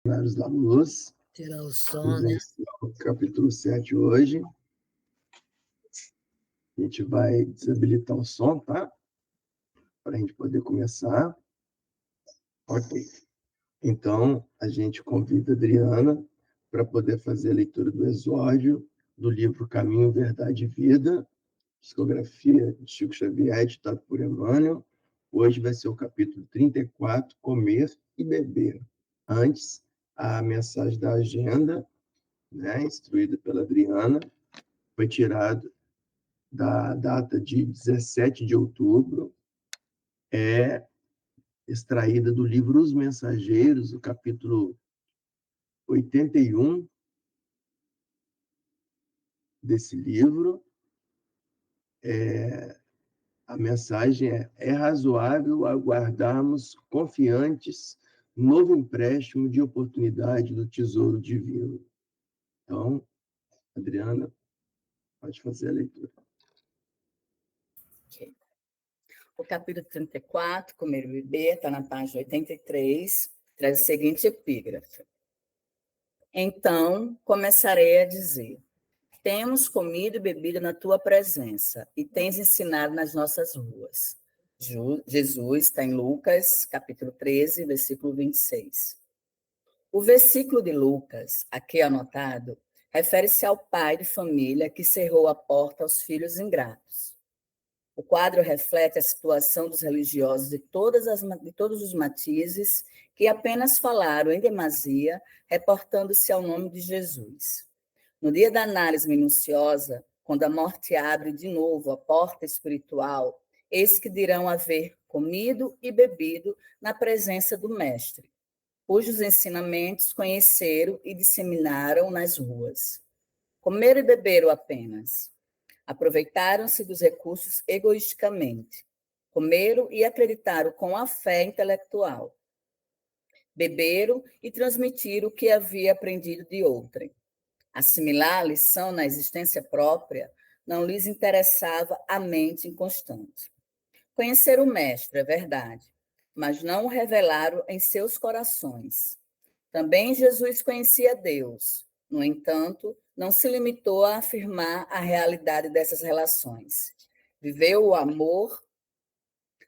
Claros da Luz. Tirar o som, Vamos né? iniciar o capítulo 7 hoje. A gente vai desabilitar o som, tá? Para a gente poder começar. Ok. Então, a gente convida a Adriana para poder fazer a leitura do exórdio do livro Caminho, Verdade e Vida, psicografia de Chico Xavier, editado por Emmanuel. Hoje vai ser o capítulo 34, Comer e Beber. Antes, a mensagem da agenda, né, instruída pela Adriana, foi tirado da data de 17 de outubro, é extraída do livro Os Mensageiros, o capítulo 81 desse livro. A mensagem é razoável aguardarmos confiantes novo empréstimo de oportunidade do tesouro divino. Então, Adriana, pode fazer a leitura. Okay. O capítulo 34, Comer e Beber, está na página 83, traz a seguinte epígrafe. Então, começarei a dizer, temos comido e bebido na tua presença, e tens ensinado nas nossas ruas. Jesus está em Lucas, capítulo 13, versículo 26. O versículo de Lucas, aqui anotado, refere-se ao pai de família que cerrou a porta aos filhos ingratos. O quadro reflete a situação dos religiosos de todos os matizes que apenas falaram em demasia, reportando-se ao nome de Jesus. No dia da análise minuciosa, quando a morte abre de novo a porta espiritual, eis que dirão haver comido e bebido na presença do Mestre, cujos ensinamentos conheceram e disseminaram nas ruas. Comeram e beberam apenas. Aproveitaram-se dos recursos egoisticamente. Comeram e acreditaram com a fé intelectual. Beberam e transmitiram o que havia aprendido de outrem. Assimilar a lição na existência própria não lhes interessava a mente inconstante. Conheceram o Mestre, é verdade, mas não o revelaram em seus corações. Também Jesus conhecia Deus. No entanto, não se limitou a afirmar a realidade dessas relações. Viveu o amor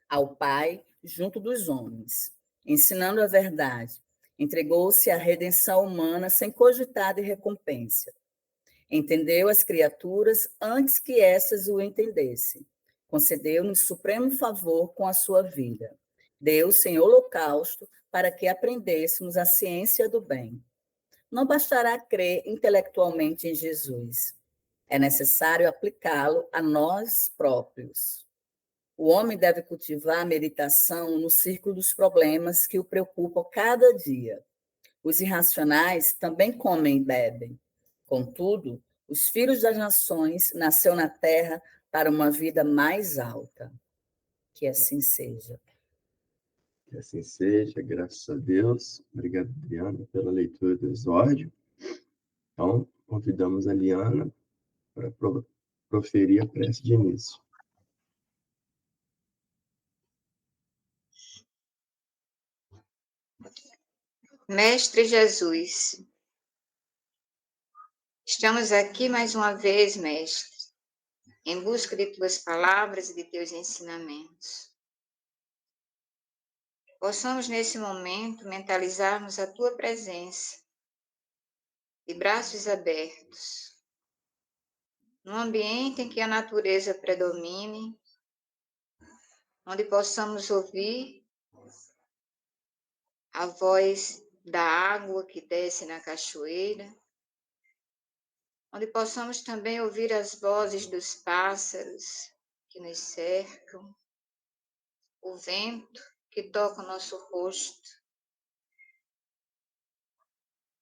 ao Pai junto dos homens, ensinando a verdade. Entregou-se à redenção humana sem cogitar de recompensa. Entendeu as criaturas antes que essas o entendessem. Concedeu-nos supremo favor com a sua vida. Deu-se em holocausto para que aprendêssemos a ciência do bem. Não bastará crer intelectualmente em Jesus. É necessário aplicá-lo a nós próprios. O homem deve cultivar a meditação no círculo dos problemas que o preocupam cada dia. Os irracionais também comem e bebem. Contudo, os filhos das nações nasceu na terra para uma vida mais alta. Que assim seja. Que assim seja, graças a Deus. Obrigado, Adriana, pela leitura do exórdio. Então, convidamos a Liana para proferir a prece de início. Mestre Jesus, estamos aqui mais uma vez, Mestre, em busca de tuas palavras e de teus ensinamentos. Possamos, nesse momento, mentalizarmos a tua presença, de braços abertos, num ambiente em que a natureza predomine, onde possamos ouvir a voz da água que desce na cachoeira, onde possamos também ouvir as vozes dos pássaros que nos cercam, o vento que toca o nosso rosto.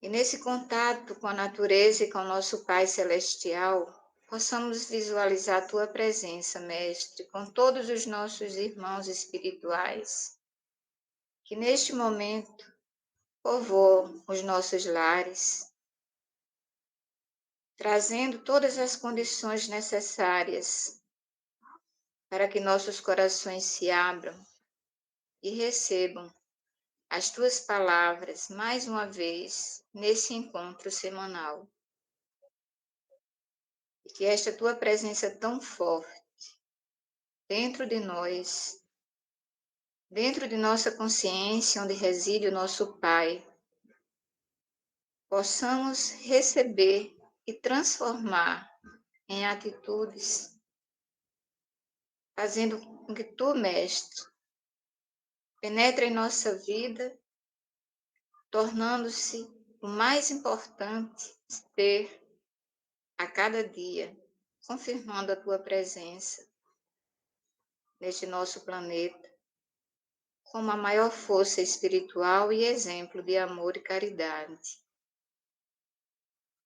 E nesse contato com a natureza e com o nosso Pai Celestial, possamos visualizar a Tua presença, Mestre, com todos os nossos irmãos espirituais, que neste momento povoam os nossos lares, trazendo todas as condições necessárias para que nossos corações se abram e recebam as tuas palavras mais uma vez nesse encontro semanal. E que esta tua presença tão forte dentro de nós, dentro de nossa consciência, onde reside o nosso Pai, possamos receber e transformar em atitudes, fazendo com que tu, Mestre, penetre em nossa vida, tornando-se o mais importante ser a cada dia, confirmando a tua presença neste nosso planeta, como a maior força espiritual e exemplo de amor e caridade.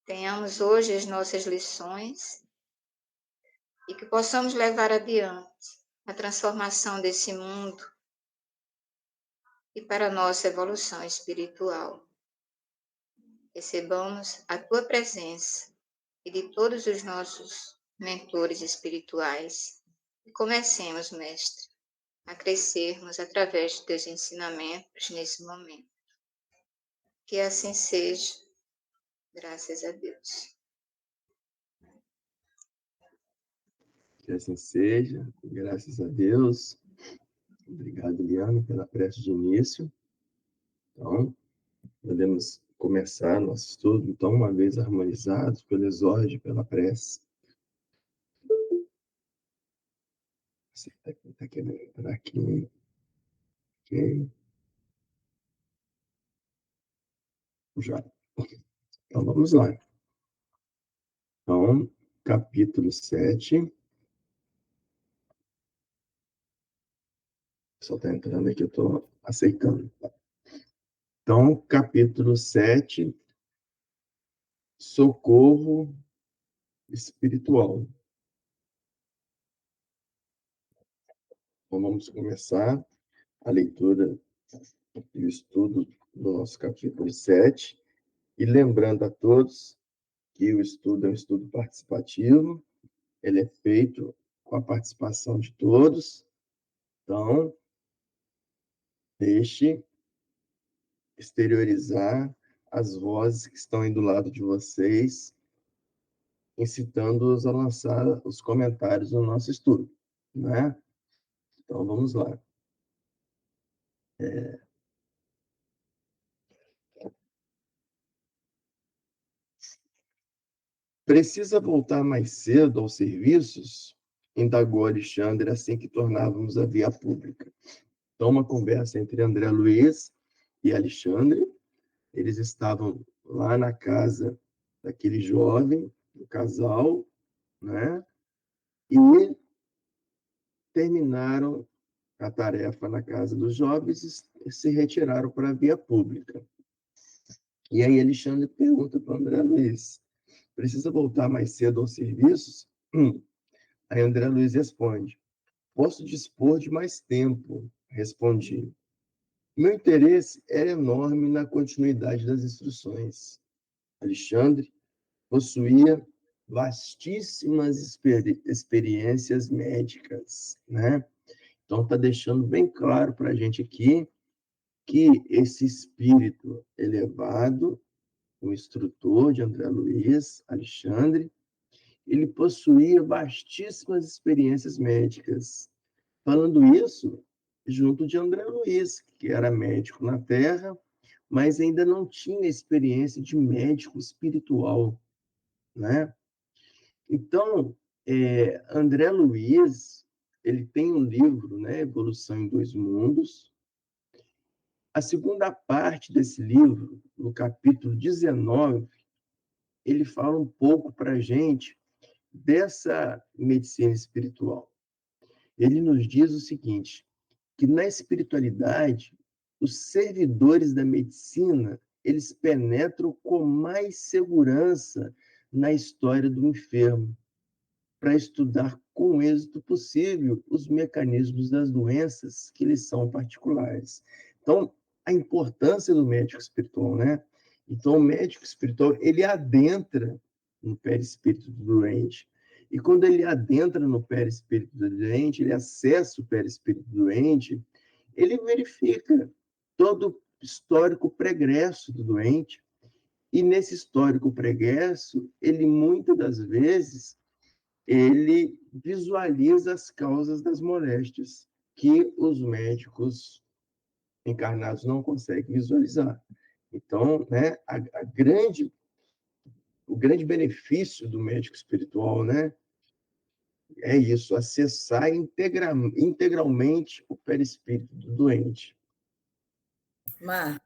Tenhamos hoje as nossas lições e que possamos levar adiante a transformação desse mundo e para a nossa evolução espiritual. Recebamos a tua presença e de todos os nossos mentores espirituais e comecemos, Mestre, a crescermos através dos teus ensinamentos nesse momento. Que assim seja, graças a Deus. Que assim seja, graças a Deus. Obrigado, Liana, pela prece de início. Então, podemos começar nosso estudo, então, uma vez harmonizados pelo exórdio, pela prece. Você está querendo entrar aqui. Ok. Já. Então, vamos lá. Então, capítulo 7. Só está entrando aqui, eu estou aceitando. Então, capítulo 7, socorro espiritual. Então, vamos começar a leitura e o estudo do nosso capítulo 7. E lembrando a todos que o estudo é um estudo participativo, ele é feito com a participação de todos. Então, deixe exteriorizar as vozes que estão aí do lado de vocês, incitando-os a lançar os comentários no nosso estudo, né? Então, vamos lá. Precisa voltar mais cedo aos serviços? Indagou Alexandre assim que tornávamos a via pública. Então, uma conversa entre André Luiz e Alexandre. Eles estavam lá na casa daquele jovem, do casal, né? E terminaram a tarefa na casa dos jovens e se retiraram para a via pública. E aí Alexandre pergunta para André Luiz: precisa voltar mais cedo aos serviços? Aí André Luiz responde: posso dispor de mais tempo, respondi. Meu interesse era enorme na continuidade das instruções. Alexandre possuía vastíssimas experiências médicas, né? Então, está deixando bem claro para a gente aqui que esse espírito elevado, o instrutor de André Luiz, Alexandre, ele possuía vastíssimas experiências médicas. Falando isso, junto de André Luiz, que era médico na Terra, mas ainda não tinha experiência de médico espiritual, né? Então, André Luiz, ele tem um livro, né, Evolução em Dois Mundos. A segunda parte desse livro, no capítulo 19, ele fala um pouco para a gente dessa medicina espiritual. Ele nos diz o seguinte, que na espiritualidade, os servidores da medicina, eles penetram com mais segurança na história do enfermo, para estudar com o êxito possível os mecanismos das doenças que lhes são particulares. Então, a importância do médico espiritual, né? Então, o médico espiritual, ele adentra no perispírito do doente. E quando ele adentra no perispírito do doente, ele acessa o perispírito do doente, ele verifica todo histórico pregresso do doente, e nesse histórico pregresso, ele muitas das vezes ele visualiza as causas das moléstias que os médicos encarnados não conseguem visualizar. Então, né, o grande benefício do médico espiritual, né, é isso, acessar integralmente o perispírito do doente. Marco,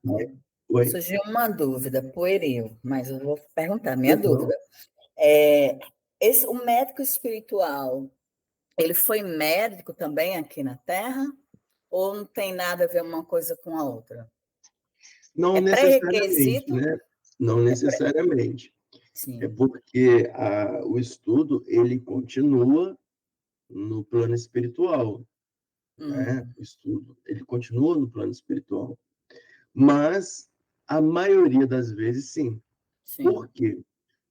Oi? surgiu uma dúvida pueril, mas eu vou perguntar, minha Uhum. dúvida. O médico espiritual, ele foi médico também aqui na Terra? Ou não tem nada a ver uma coisa com a outra? Não É necessariamente, pré-requisito? né? Não necessariamente. É Sim. porque o estudo ele continua no plano espiritual, né? O estudo ele continua no plano espiritual, mas a maioria das vezes sim. Por Sim. quê?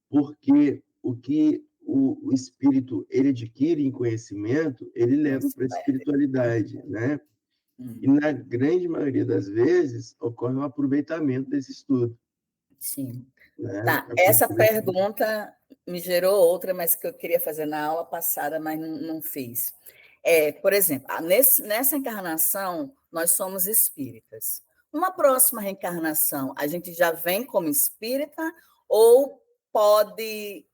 Porque o que o espírito ele adquire em conhecimento, ele Não leva se para a perde. espiritualidade, né? E Hum. na grande maioria das vezes ocorre um aproveitamento desse estudo, Sim. né? Tá, essa pergunta me gerou outra, mas que eu queria fazer na aula passada, mas não fiz. Por exemplo, nessa encarnação, nós somos espíritas. Uma próxima reencarnação, a gente já vem como espírita ou pode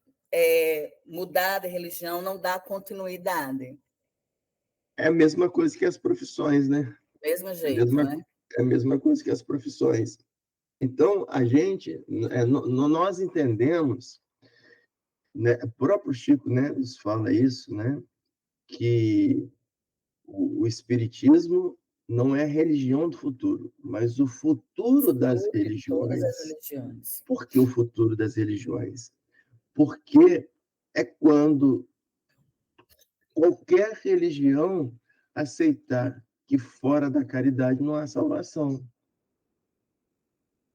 mudar de religião, não dar continuidade? É a mesma coisa que as profissões, né? Mesmo É a jeito, mesma, né? é a mesma coisa que as profissões. Então, a gente, nós entendemos, né, o próprio Chico, né, nos fala isso, né, que o espiritismo não é a religião do futuro, mas o futuro das Futuro de todas as religiões. religiões. Por que o futuro das religiões? Porque é quando qualquer religião aceitar que fora da caridade não há salvação,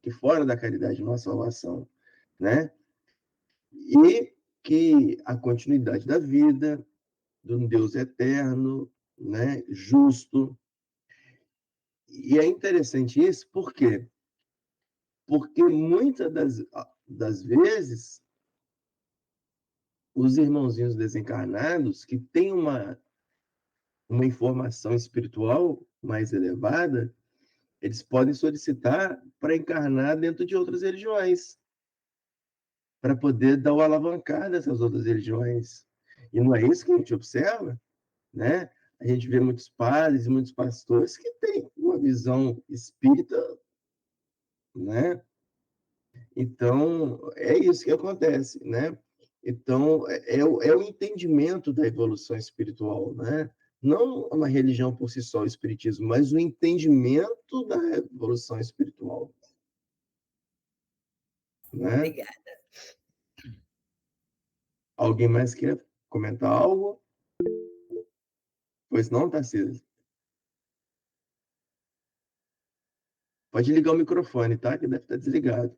que fora da caridade não há salvação, né? E que a continuidade da vida, de um Deus eterno, né, justo. E é interessante isso, por quê? Porque muitas das vezes os irmãozinhos desencarnados que têm uma informação espiritual mais elevada, eles podem solicitar para encarnar dentro de outras religiões, para poder dar o alavancar dessas outras religiões. E não é isso que a gente observa, né? A gente vê muitos padres e muitos pastores que têm uma visão espírita, né? Então, é isso que acontece, né? Então, é o entendimento da evolução espiritual, né? Não uma religião por si só, o espiritismo, mas o entendimento da evolução espiritual, né? Obrigada. Alguém mais quer comentar algo? Pois não, Tarcísio? Pode ligar o microfone, tá? Que deve estar desligado.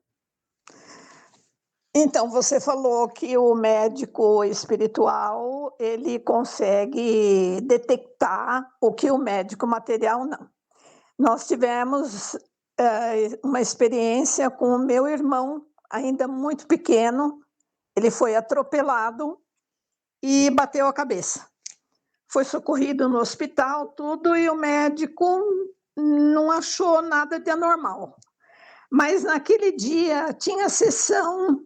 Então, você falou que o médico espiritual, ele consegue detectar o que o médico material não. Nós tivemos uma experiência com o meu irmão, ainda muito pequeno, ele foi atropelado e bateu a cabeça. Foi socorrido no hospital, tudo, e o médico não achou nada de anormal. Mas naquele dia tinha sessão.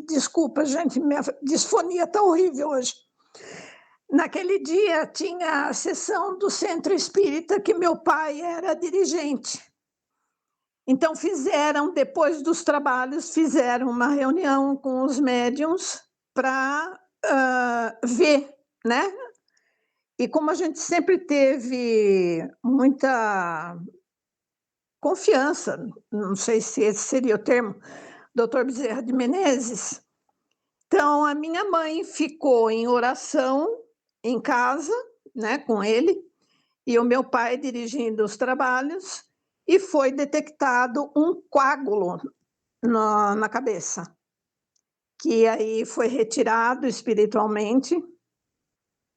Desculpa, gente, minha disfonia está horrível hoje. Naquele dia tinha a sessão do Centro Espírita que meu pai era dirigente. Então depois dos trabalhos, fizeram uma reunião com os médiuns para ver, né? E como a gente sempre teve muita confiança, não sei se esse seria o termo, Dr. Bezerra de Menezes. Então, a minha mãe ficou em oração em casa, né, com ele, e o meu pai dirigindo os trabalhos, e foi detectado um coágulo na cabeça, que aí foi retirado espiritualmente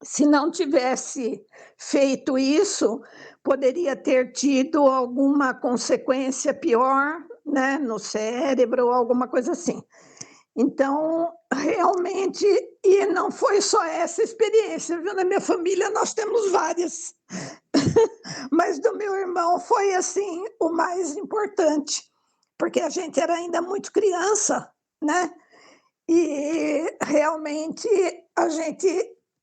Se não tivesse feito isso, poderia ter tido alguma consequência pior, né, no cérebro, alguma coisa assim. Então, realmente, e não foi só essa experiência, viu? Na minha família nós temos várias, mas do meu irmão foi assim o mais importante, porque a gente era ainda muito criança, né? E realmente a gente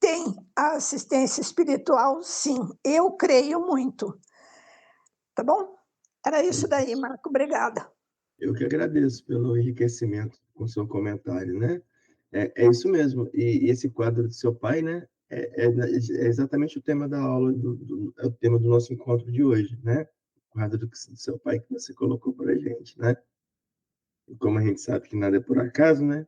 tem a assistência espiritual, sim. Eu creio muito. Tá bom? Era isso daí, Marco. Obrigada. Eu que agradeço pelo enriquecimento com seu comentário, né? É isso mesmo. E esse quadro do seu pai, né? É exatamente o tema da aula, é o tema do nosso encontro de hoje, né? O quadro do seu pai que você colocou para a gente, né? E como a gente sabe que nada é por acaso, né?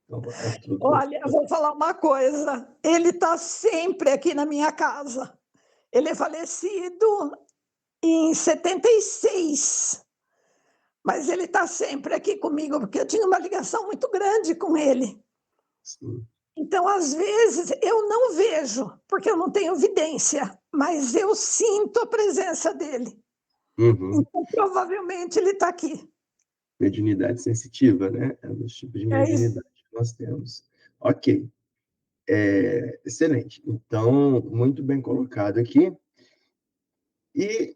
Então, é tudo. Olha, eu vou falar uma coisa. Ele está sempre aqui na minha casa. Ele é falecido em 76, mas ele está sempre aqui comigo, porque eu tinha uma ligação muito grande com ele. Sim. Então, às vezes, eu não vejo, porque eu não tenho evidência, mas eu sinto a presença dele. Uhum. Então, provavelmente, ele está aqui. Mediunidade sensitiva, né? É um dos tipos de mediunidade que nós temos. Ok. Excelente. Então, muito bem colocado aqui. E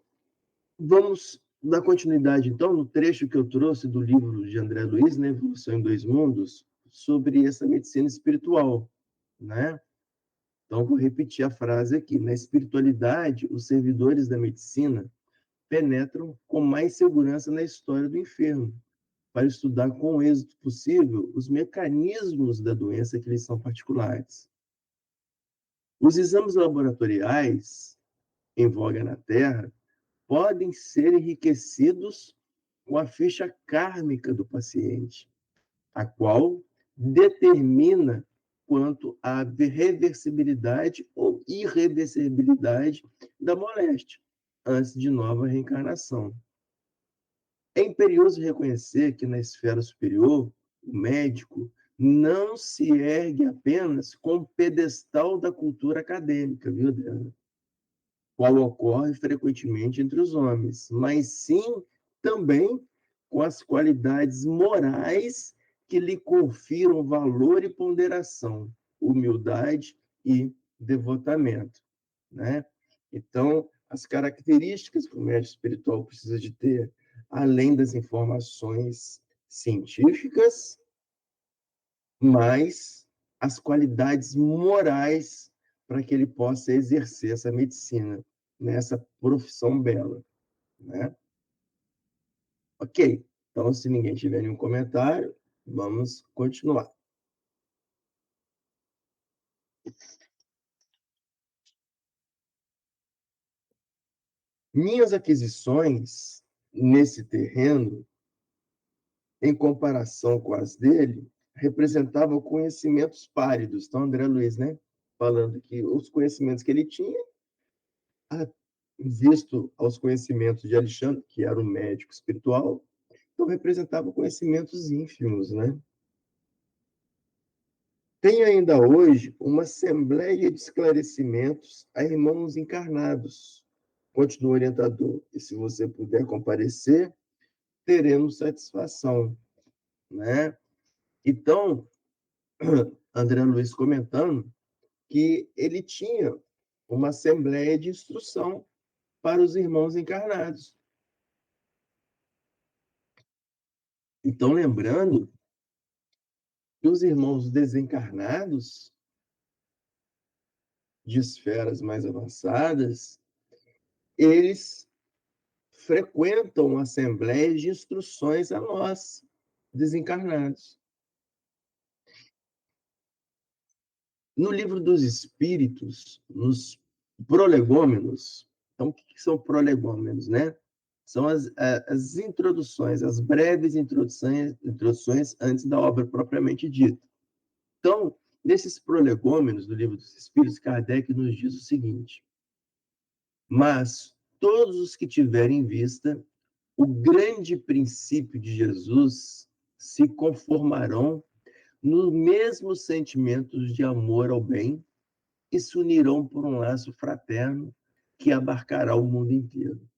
vamos dar continuidade, então, no trecho que eu trouxe do livro de André Luiz, né, Evolução em Dois Mundos, sobre essa medicina espiritual, né? Então, vou repetir a frase aqui. Na espiritualidade, os servidores da medicina penetram com mais segurança na história do enfermo, para estudar com o êxito possível os mecanismos da doença que lhes são particulares. Os exames laboratoriais, em voga na Terra, podem ser enriquecidos com a ficha kármica do paciente, a qual determina quanto à reversibilidade ou irreversibilidade da moléstia, antes de nova reencarnação. É imperioso reconhecer que na esfera superior, o médico não se ergue apenas com o pedestal da cultura acadêmica, viu, Adriana? Qual ocorre frequentemente entre os homens, mas sim também com as qualidades morais que lhe confiram valor e ponderação, humildade e devotamento, né? Então, as características que o médico espiritual precisa de ter, além das informações científicas, mas as qualidades morais para que ele possa exercer essa medicina, nessa profissão bela, né? Ok, então se ninguém tiver nenhum comentário, vamos continuar. Minhas aquisições nesse terreno, em comparação com as dele, representavam conhecimentos páridos. Então, André Luiz, né? Falando que os conhecimentos que ele tinha, visto aos conhecimentos de Alexandre, que era o médico espiritual, então representavam conhecimentos ínfimos, né? Tem ainda hoje uma assembleia de esclarecimentos a irmãos encarnados. Continua o orientador. E se você puder comparecer, teremos satisfação, né? Então, André Luiz comentando que ele tinha uma assembleia de instrução para os irmãos encarnados. Então, lembrando que os irmãos desencarnados de esferas mais avançadas, eles frequentam assembleias de instruções a nós, desencarnados. No livro dos Espíritos, nos prolegômenos, então, o que são prolegômenos, né? São as introduções, as breves introduções antes da obra propriamente dita. Então, nesses prolegômenos do livro dos Espíritos, Kardec nos diz o seguinte: mas todos os que tiverem em vista o grande princípio de Jesus se conformarão nos mesmos sentimentos de amor ao bem que se unirão por um laço fraterno que abarcará o mundo inteiro,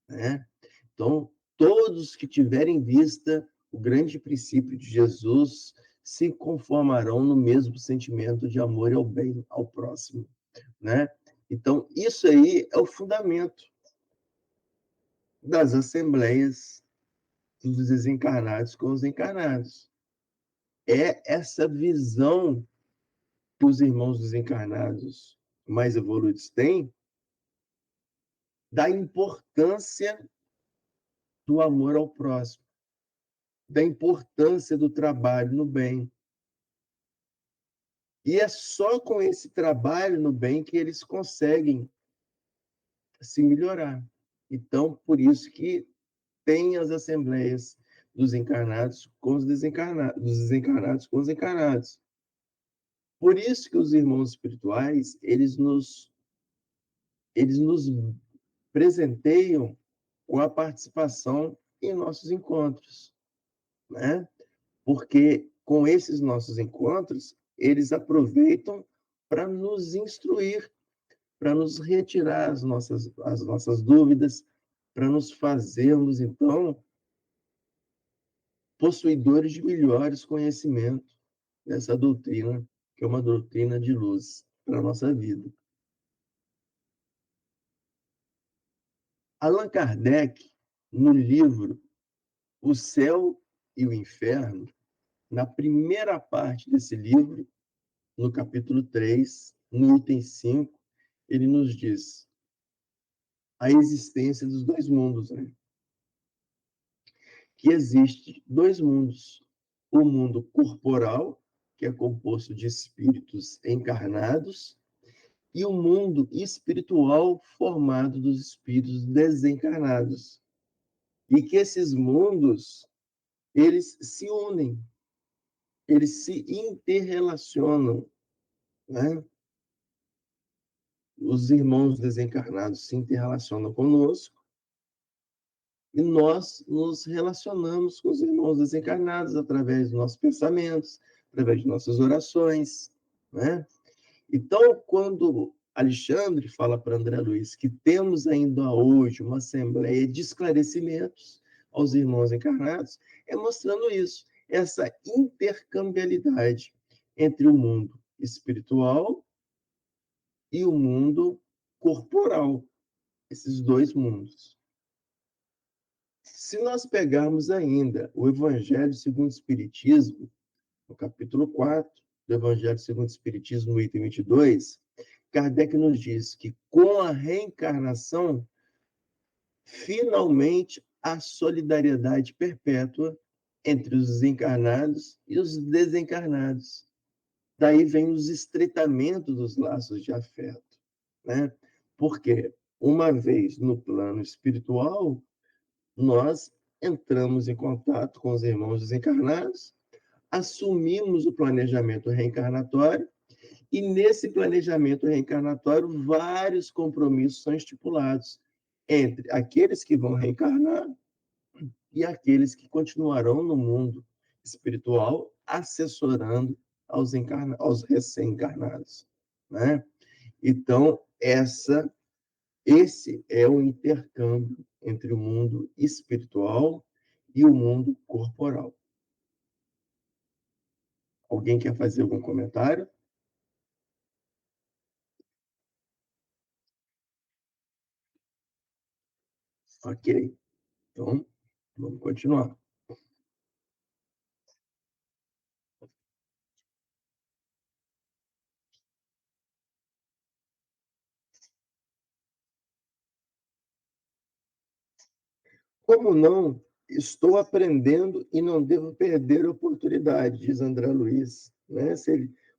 né? Então, todos que tiverem em vista o grande princípio de Jesus se conformarão no mesmo sentimento de amor ao bem, ao próximo, né? Então, isso aí é o fundamento das assembleias dos desencarnados com os encarnados. É essa visão que os irmãos desencarnados mais evoluídos têm da importância do amor ao próximo, da importância do trabalho no bem. E é só com esse trabalho no bem que eles conseguem se melhorar. Então, por isso que tem as assembleias dos encarnados com os desencarnados, dos desencarnados com os encarnados. Por isso que os irmãos espirituais, eles nos presenteiam com a participação em nossos encontros, né? Porque com esses nossos encontros, eles aproveitam para nos instruir, para nos retirar as nossas dúvidas, para nos fazermos, então, possuidores de melhores conhecimentos dessa doutrina, que é uma doutrina de luz para a nossa vida. Allan Kardec, no livro O Céu e o Inferno, na primeira parte desse livro, no capítulo 3, no item 5, ele nos diz a existência dos dois mundos, né? Que existe dois mundos. O mundo corporal, que é composto de espíritos encarnados, e o mundo espiritual formado dos espíritos desencarnados. E que esses mundos, eles se unem, eles se interrelacionam, né? Os irmãos desencarnados se interrelacionam conosco e nós nos relacionamos com os irmãos desencarnados através dos nossos pensamentos, através de nossas orações, né? Então, quando Alexandre fala para André Luiz que temos ainda hoje uma assembleia de esclarecimentos aos irmãos encarnados, é mostrando isso, essa intercambialidade entre o mundo espiritual e o mundo corporal, esses dois mundos. Se nós pegarmos ainda o Evangelho segundo o Espiritismo, no capítulo 4 do Evangelho segundo o Espiritismo, no item 22, Kardec nos diz que com a reencarnação, finalmente, a solidariedade perpétua entre os encarnados e os desencarnados. Daí vem os estreitamentos dos laços de afeto, né? Porque, uma vez no plano espiritual, nós entramos em contato com os irmãos desencarnados, assumimos o planejamento reencarnatório, e nesse planejamento reencarnatório, vários compromissos são estipulados entre aqueles que vão reencarnar e aqueles que continuarão no mundo espiritual, assessorando aos recém-encarnados, né? Então, esse é o intercâmbio entre o mundo espiritual e o mundo corporal. Alguém quer fazer algum comentário? Ok. Então, vamos continuar. Como não? Estou aprendendo e não devo perder a oportunidade, diz André Luiz, né?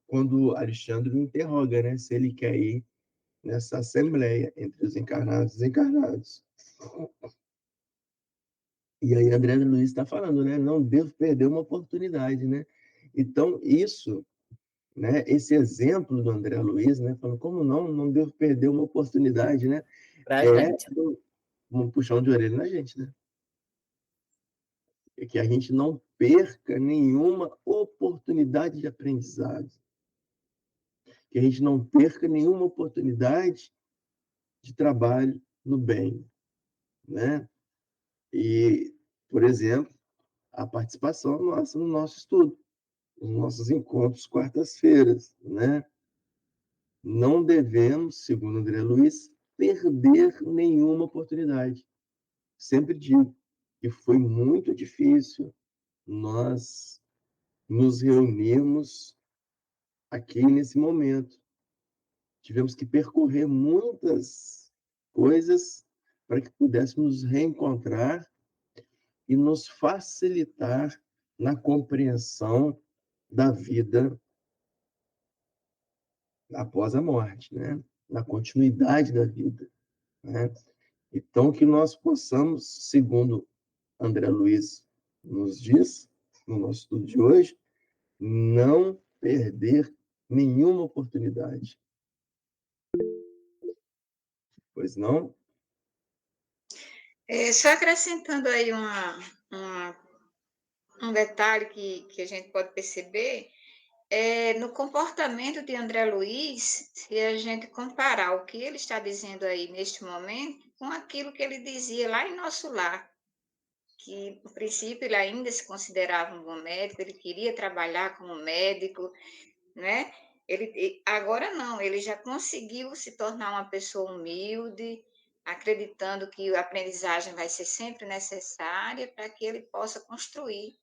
Quando Alexandre o interroga, né? Se ele quer ir nessa assembleia entre os encarnados e desencarnados. E aí André Luiz está falando, né? Não devo perder uma oportunidade, né? Então, isso, né? Esse exemplo do André Luiz, né? Falando, como não devo perder uma oportunidade, né? Pra É gente. um puxão de orelha na gente, né? É que a gente não perca nenhuma oportunidade de aprendizado, que a gente não perca nenhuma oportunidade de trabalho no bem, né? E, por exemplo, a participação nossa no nosso estudo, nos nossos encontros quartas-feiras, né? Não devemos, segundo André Luiz, perder nenhuma oportunidade. Sempre digo que foi muito difícil nós nos reunirmos aqui nesse momento. Tivemos que percorrer muitas coisas para que pudéssemos nos reencontrar e nos facilitar na compreensão da vida após a morte, né? Na continuidade da vida, né? Então, que nós possamos, segundo André Luiz nos diz, no nosso estudo de hoje, não perder nenhuma oportunidade. Pois não? Só acrescentando aí um detalhe que a gente pode perceber, no comportamento de André Luiz, se a gente comparar o que ele está dizendo aí neste momento com aquilo que ele dizia lá em Nosso Lar, que, no princípio, ele ainda se considerava um bom médico, ele queria trabalhar como médico, né? Agora não, ele já conseguiu se tornar uma pessoa humilde, acreditando que a aprendizagem vai ser sempre necessária para que ele possa construir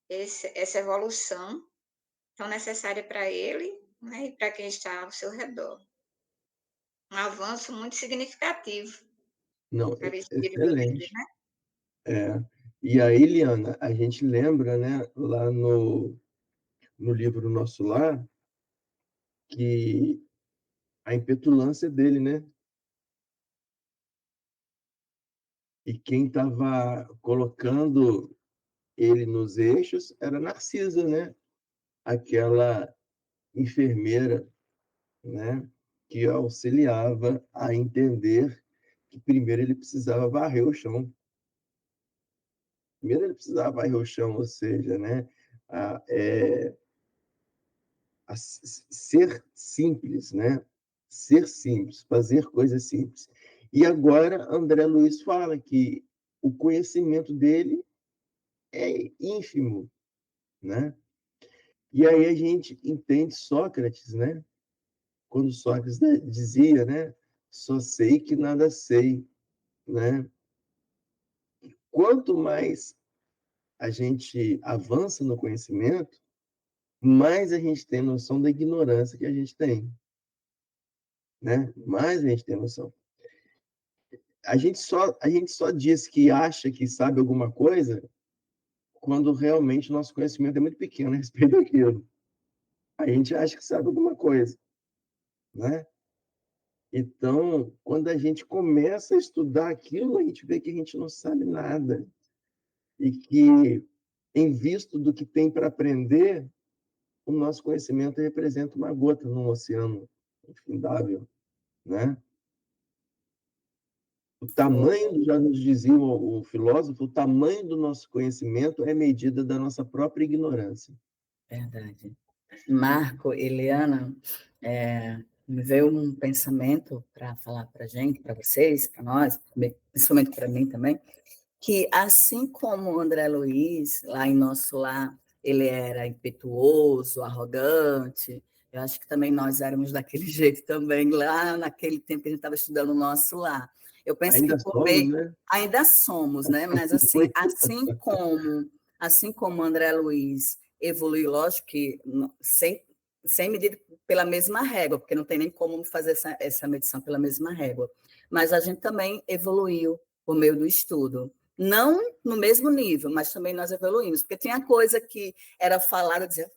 essa evolução tão necessária para ele, né, e para quem está ao seu redor. Um avanço muito significativo Não, para o espírito dele, excelente. né? É. E aí, Liana, a gente lembra, né, lá no livro Nosso Lar, que a impetulância dele, né? E quem estava colocando ele nos eixos era Narcisa, né? Aquela enfermeira, né? Que auxiliava a entender que primeiro ele precisava varrer o chão. Primeiro ele precisava varrer o chão, ou seja, né? A, ser simples, né? Ser simples, fazer coisas simples. E agora André Luiz fala que o conhecimento dele é ínfimo, né? E aí a gente entende Sócrates, né? Quando Sócrates dizia, né? Só sei que nada sei, né? Quanto mais a gente avança no conhecimento, mais a gente tem noção da ignorância que a gente tem, né? Mais a gente tem noção. A gente só diz que acha que sabe alguma coisa quando realmente o nosso conhecimento é muito pequeno a respeito daquilo. A gente acha que sabe alguma coisa, né? Então, quando a gente começa a estudar aquilo, a gente vê que a gente não sabe nada e que, em vista do que tem para aprender, o nosso conhecimento representa uma gota num oceano infindável, né? O tamanho, já nos dizia o filósofo, o tamanho do nosso conhecimento é medida da nossa própria ignorância. Verdade. Marco, Eliana, me veio um pensamento para falar para a gente, para vocês, para nós, principalmente para mim também, que assim como o André Luiz, lá em Nosso Lar, ele era impetuoso, arrogante, eu acho que também nós éramos daquele jeito também, lá naquele tempo que a gente estava estudando o Nosso Lar. Eu penso que Ainda por somos, meio... né? Ainda somos, né? Mas assim como o André Luiz evoluiu, lógico que sem medir pela mesma régua, porque não tem nem como fazer essa medição pela mesma régua, mas a gente também evoluiu por meio do estudo. Não no mesmo nível, mas também nós evoluímos, porque tinha coisa que era falada, eu dizia,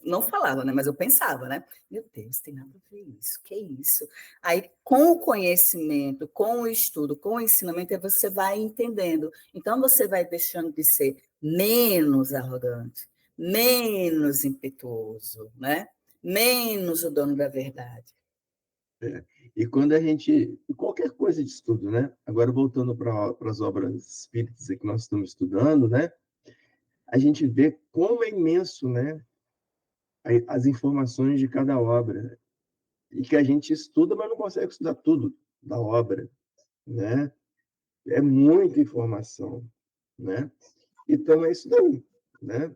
não falava, né? Mas eu pensava, né? Meu Deus, tem nada a ver isso, que isso? Aí, com o conhecimento, com o estudo, com o ensinamento, você vai entendendo. Então, você vai deixando de ser menos arrogante, menos impetuoso, né? Menos o dono da verdade. E quando a gente... Qualquer coisa de estudo, né? Agora, voltando para as obras espíritas que nós estamos estudando, né? A gente vê como é imenso, né? as informações de cada obra, e que a gente estuda, mas não consegue estudar tudo da obra, né? É muita informação, né? Então é isso daí, né?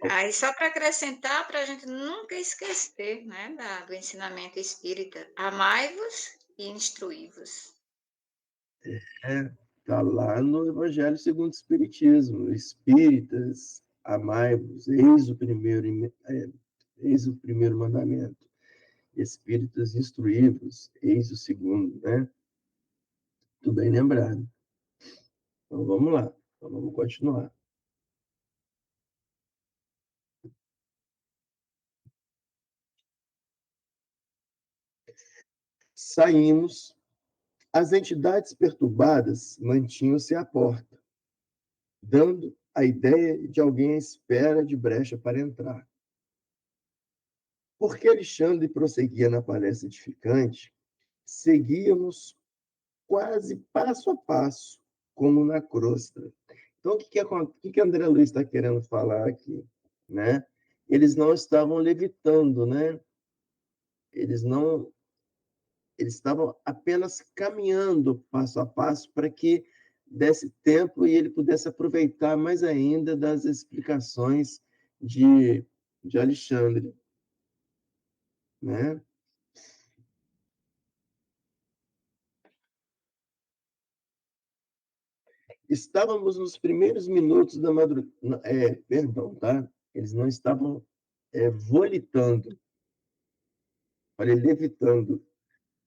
Aí, só para acrescentar, para a gente nunca esquecer, né, do ensinamento espírita, amai-vos e instruí-vos. Está lá no Evangelho segundo o Espiritismo. Espíritas, amai-vos, eis o primeiro mandamento. Espíritas, instruí-vos, eis o segundo, né? Tudo bem lembrado. Então vamos lá, então, vamos continuar. Saímos, as entidades perturbadas mantinham-se à porta, dando a ideia de alguém à espera de brecha para entrar. Porque Alexandre prosseguia na palestra edificante, seguíamos quase passo a passo, como na crosta. Então, o que André Luiz está querendo falar aqui? Né? Eles não estavam levitando, né? Eles não, eles estavam apenas caminhando passo a passo para que desse tempo e ele pudesse aproveitar mais ainda das explicações de Alexandre, né? Estávamos nos primeiros minutos da madrugada. Perdão, tá? Eles não estavam volitando, falei levitando.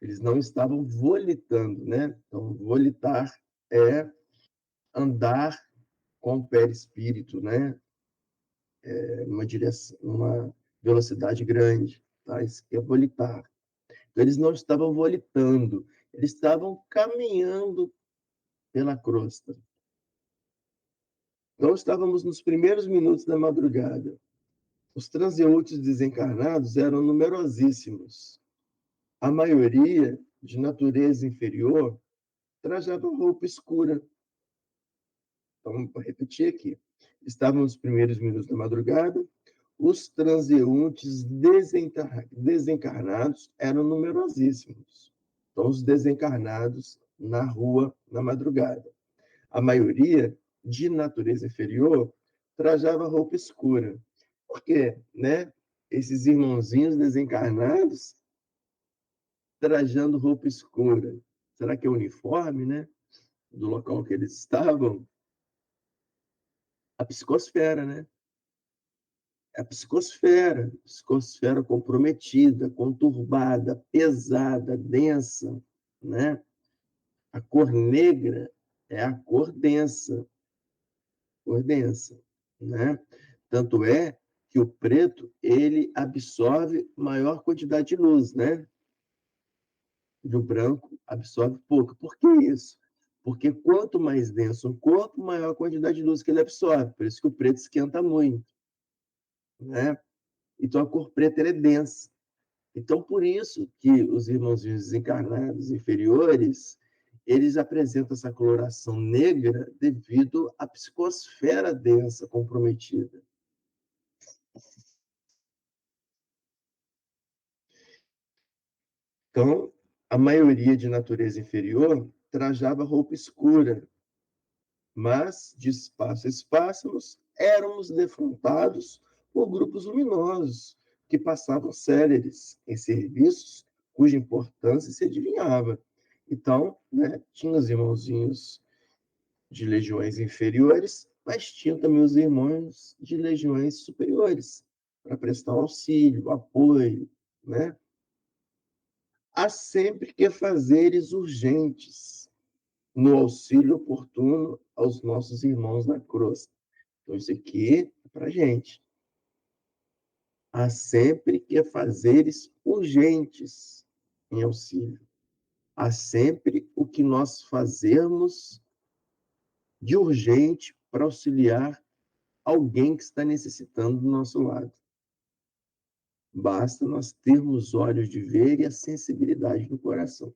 Eles não estavam volitando, né? Então, volitar é andar com o perispírito, né? Numa direção, numa velocidade grande, tá? Isso que é volitar. Então, eles não estavam volitando, eles estavam caminhando pela crosta. Então, estávamos nos primeiros minutos da madrugada. Os transeuntes desencarnados eram numerosíssimos. A maioria, de natureza inferior, trajava roupa escura. Então, vou repetir aqui. Estavam nos primeiros minutos da madrugada. Os transeuntes desencarnados eram numerosíssimos. Então, os desencarnados na rua, na madrugada. A maioria, de natureza inferior, trajava roupa escura. Por quê? Né? Esses irmãozinhos desencarnados trajando roupa escura. Será que é o uniforme, né? Do local que eles estavam? A psicosfera, né? A psicosfera comprometida, conturbada, pesada, densa, né? A cor negra é a cor densa, né? Tanto é que o preto, ele absorve maior quantidade de luz, né? E o branco absorve pouco. Por que isso? Porque quanto mais denso um corpo, maior a quantidade de luz que ele absorve. Por isso que o preto esquenta muito, né? Então a cor preta é densa. Então por isso que os irmãozinhos desencarnados inferiores, eles apresentam essa coloração negra devido à psicosfera densa comprometida. Então, a maioria de natureza inferior trajava roupa escura, mas, de espaço a espaço, éramos defrontados por grupos luminosos que passavam céleres em serviços cuja importância se adivinhava. Então, né, tinha os irmãozinhos de legiões inferiores, mas tinha também os irmãos de legiões superiores, para prestar auxílio, apoio, né? Há sempre que fazeres urgentes no auxílio oportuno aos nossos irmãos na cruz. Então, isso aqui é para a gente. Há sempre que fazeres urgentes em auxílio. Há sempre o que nós fazermos de urgente para auxiliar alguém que está necessitando do nosso lado. Basta nós termos olhos de ver e a sensibilidade do coração.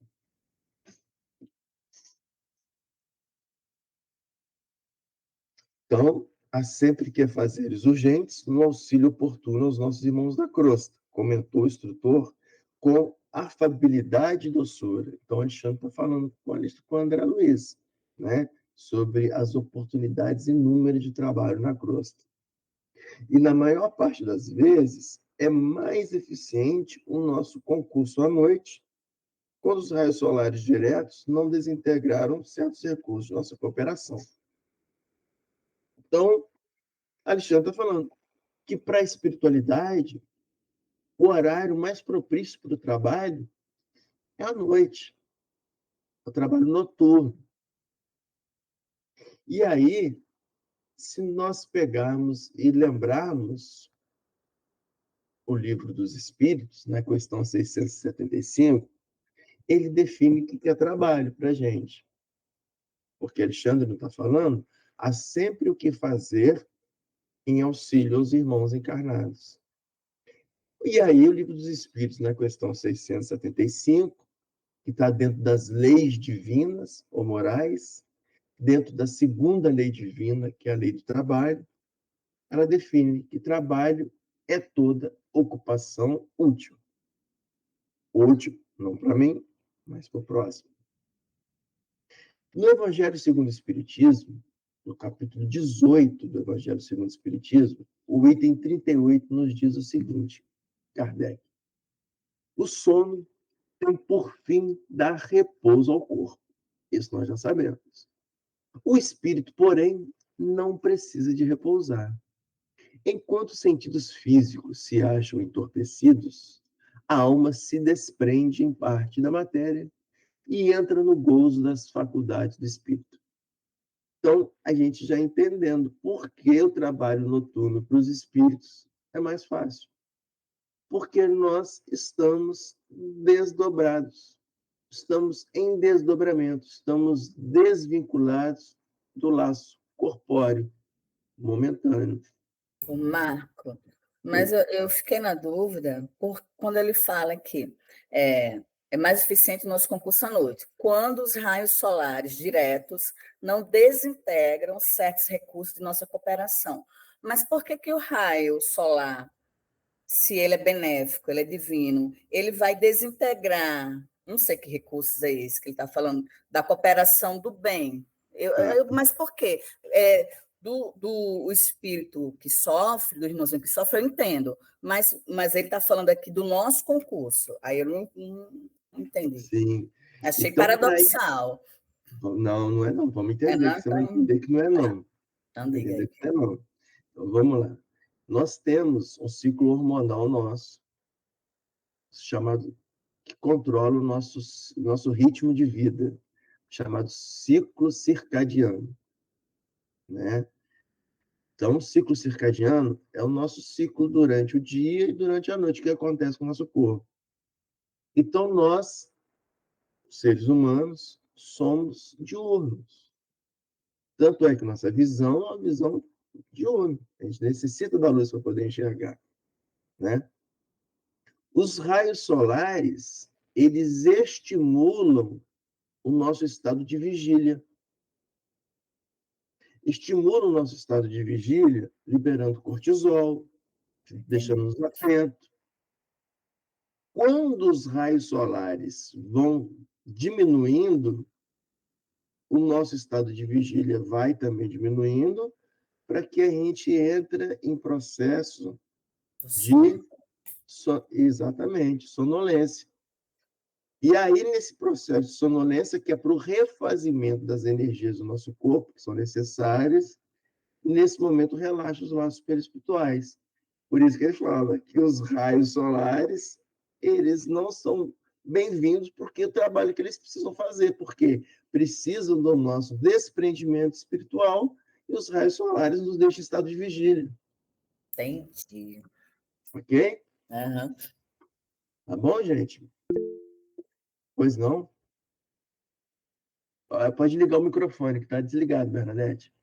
Então, há sempre que fazeres urgentes no auxílio oportuno aos nossos irmãos da crosta, comentou o instrutor com afabilidade e doçura. Então, Alexandre está falando com o André Luiz, né, sobre as oportunidades inúmeras de trabalho na crosta. E, na maior parte das vezes, é mais eficiente o nosso concurso à noite, quando os raios solares diretos não desintegraram certos recursos de nossa cooperação. Então, Alexandre está falando que, para a espiritualidade, o horário mais propício para o trabalho é à noite, o trabalho noturno. E aí, se nós pegarmos e lembrarmos o Livro dos Espíritos, na questão 675, ele define o que é trabalho para a gente. Porque Alexandre não está falando, há sempre o que fazer em auxílio aos irmãos encarnados. E aí, o Livro dos Espíritos, na questão 675, que está dentro das leis divinas ou morais, dentro da segunda lei divina, que é a lei do trabalho, ela define que trabalho é toda ocupação útil. Útil, não para mim, mas para o próximo. No Evangelho segundo o Espiritismo, no capítulo 18 do Evangelho segundo o Espiritismo, o item 38 nos diz o seguinte, Kardec: o sono tem por fim dar repouso ao corpo. Isso nós já sabemos. O espírito, porém, não precisa de repousar. Enquanto os sentidos físicos se acham entorpecidos, a alma se desprende em parte da matéria e entra no gozo das faculdades do espírito. Então, a gente já entendendo por que o trabalho noturno para os espíritos é mais fácil. Porque nós estamos desdobrados, estamos em desdobramento, estamos desvinculados do laço corpóreo, momentâneo. O Marco, mas eu fiquei na dúvida quando ele fala que é mais eficiente o nosso concurso à noite, quando os raios solares diretos não desintegram certos recursos de nossa cooperação. Mas por que o raio solar, se ele é benéfico, ele é divino, ele vai desintegrar, não sei que recursos é esse que ele está falando, da cooperação do bem? Mas por quê? Do espírito que sofre, do irmãozinho que sofre, eu entendo, mas ele está falando aqui do nosso concurso, aí eu não entendi. Sim. Achei Então, paradoxal. Não é não. Vamos entender não, que você vai entender que não é não. Então diga aí. Entender que não é não. Então, vamos lá. Nós temos um ciclo hormonal nosso, chamado, que controla o nosso ritmo de vida, chamado ciclo circadiano, né? Então, o ciclo circadiano é o nosso ciclo durante o dia e durante a noite, que acontece com o nosso corpo. Então, nós, seres humanos, somos diurnos. Tanto é que nossa visão é uma visão diurna. A gente necessita da luz para poder enxergar, né? Os raios solares, eles estimulam o nosso estado de vigília. Estimulam o nosso estado de vigília, liberando cortisol, deixando-nos atentos. Quando os raios solares vão diminuindo, o nosso estado de vigília vai também diminuindo, para que a gente entre em processo de exatamente sonolência. E aí, nesse processo de sonolência, que é para o refazimento das energias do nosso corpo, que são necessárias, nesse momento relaxa os laços perispirituais. Por isso que ele fala que os raios solares, eles não são bem-vindos, porque o trabalho que eles precisam fazer, porque precisam do nosso desprendimento espiritual, e os raios solares nos deixam em estado de vigília. Entendi. Ok? Uhum. Tá bom, gente? Pois não? Pode ligar o microfone, que está desligado, Bernadette.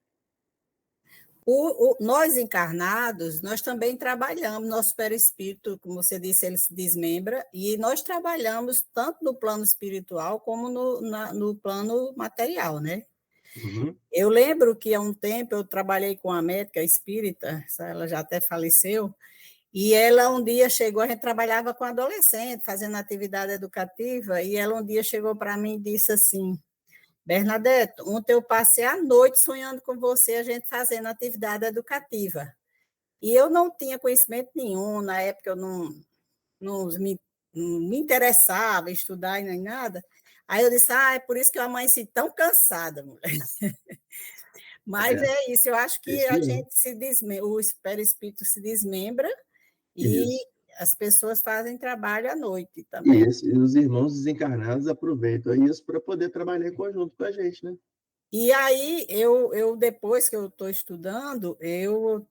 Nós encarnados, nós também trabalhamos, nosso perispírito, como você disse, ele se desmembra, e nós trabalhamos tanto no plano espiritual como no plano material, né? Uhum. Eu lembro que há um tempo eu trabalhei com uma médica espírita, ela já até faleceu, e ela um dia chegou, a gente trabalhava com adolescente, fazendo atividade educativa, e ela um dia chegou para mim e disse assim: Bernadette, ontem eu passei a noite sonhando com você, a gente fazendo atividade educativa. E eu não tinha conhecimento nenhum, na época eu não me interessava em estudar e nem nada. Aí eu disse, é por isso que eu amanheci tão cansada, mulher. Mas É, é isso, eu acho que isso a aí. gente o perispírito se desmembra e Isso. as pessoas fazem trabalho à noite também. Isso. E os irmãos desencarnados aproveitam isso para poder trabalhar em conjunto com a gente, né? E aí, eu depois que eu estou estudando, eu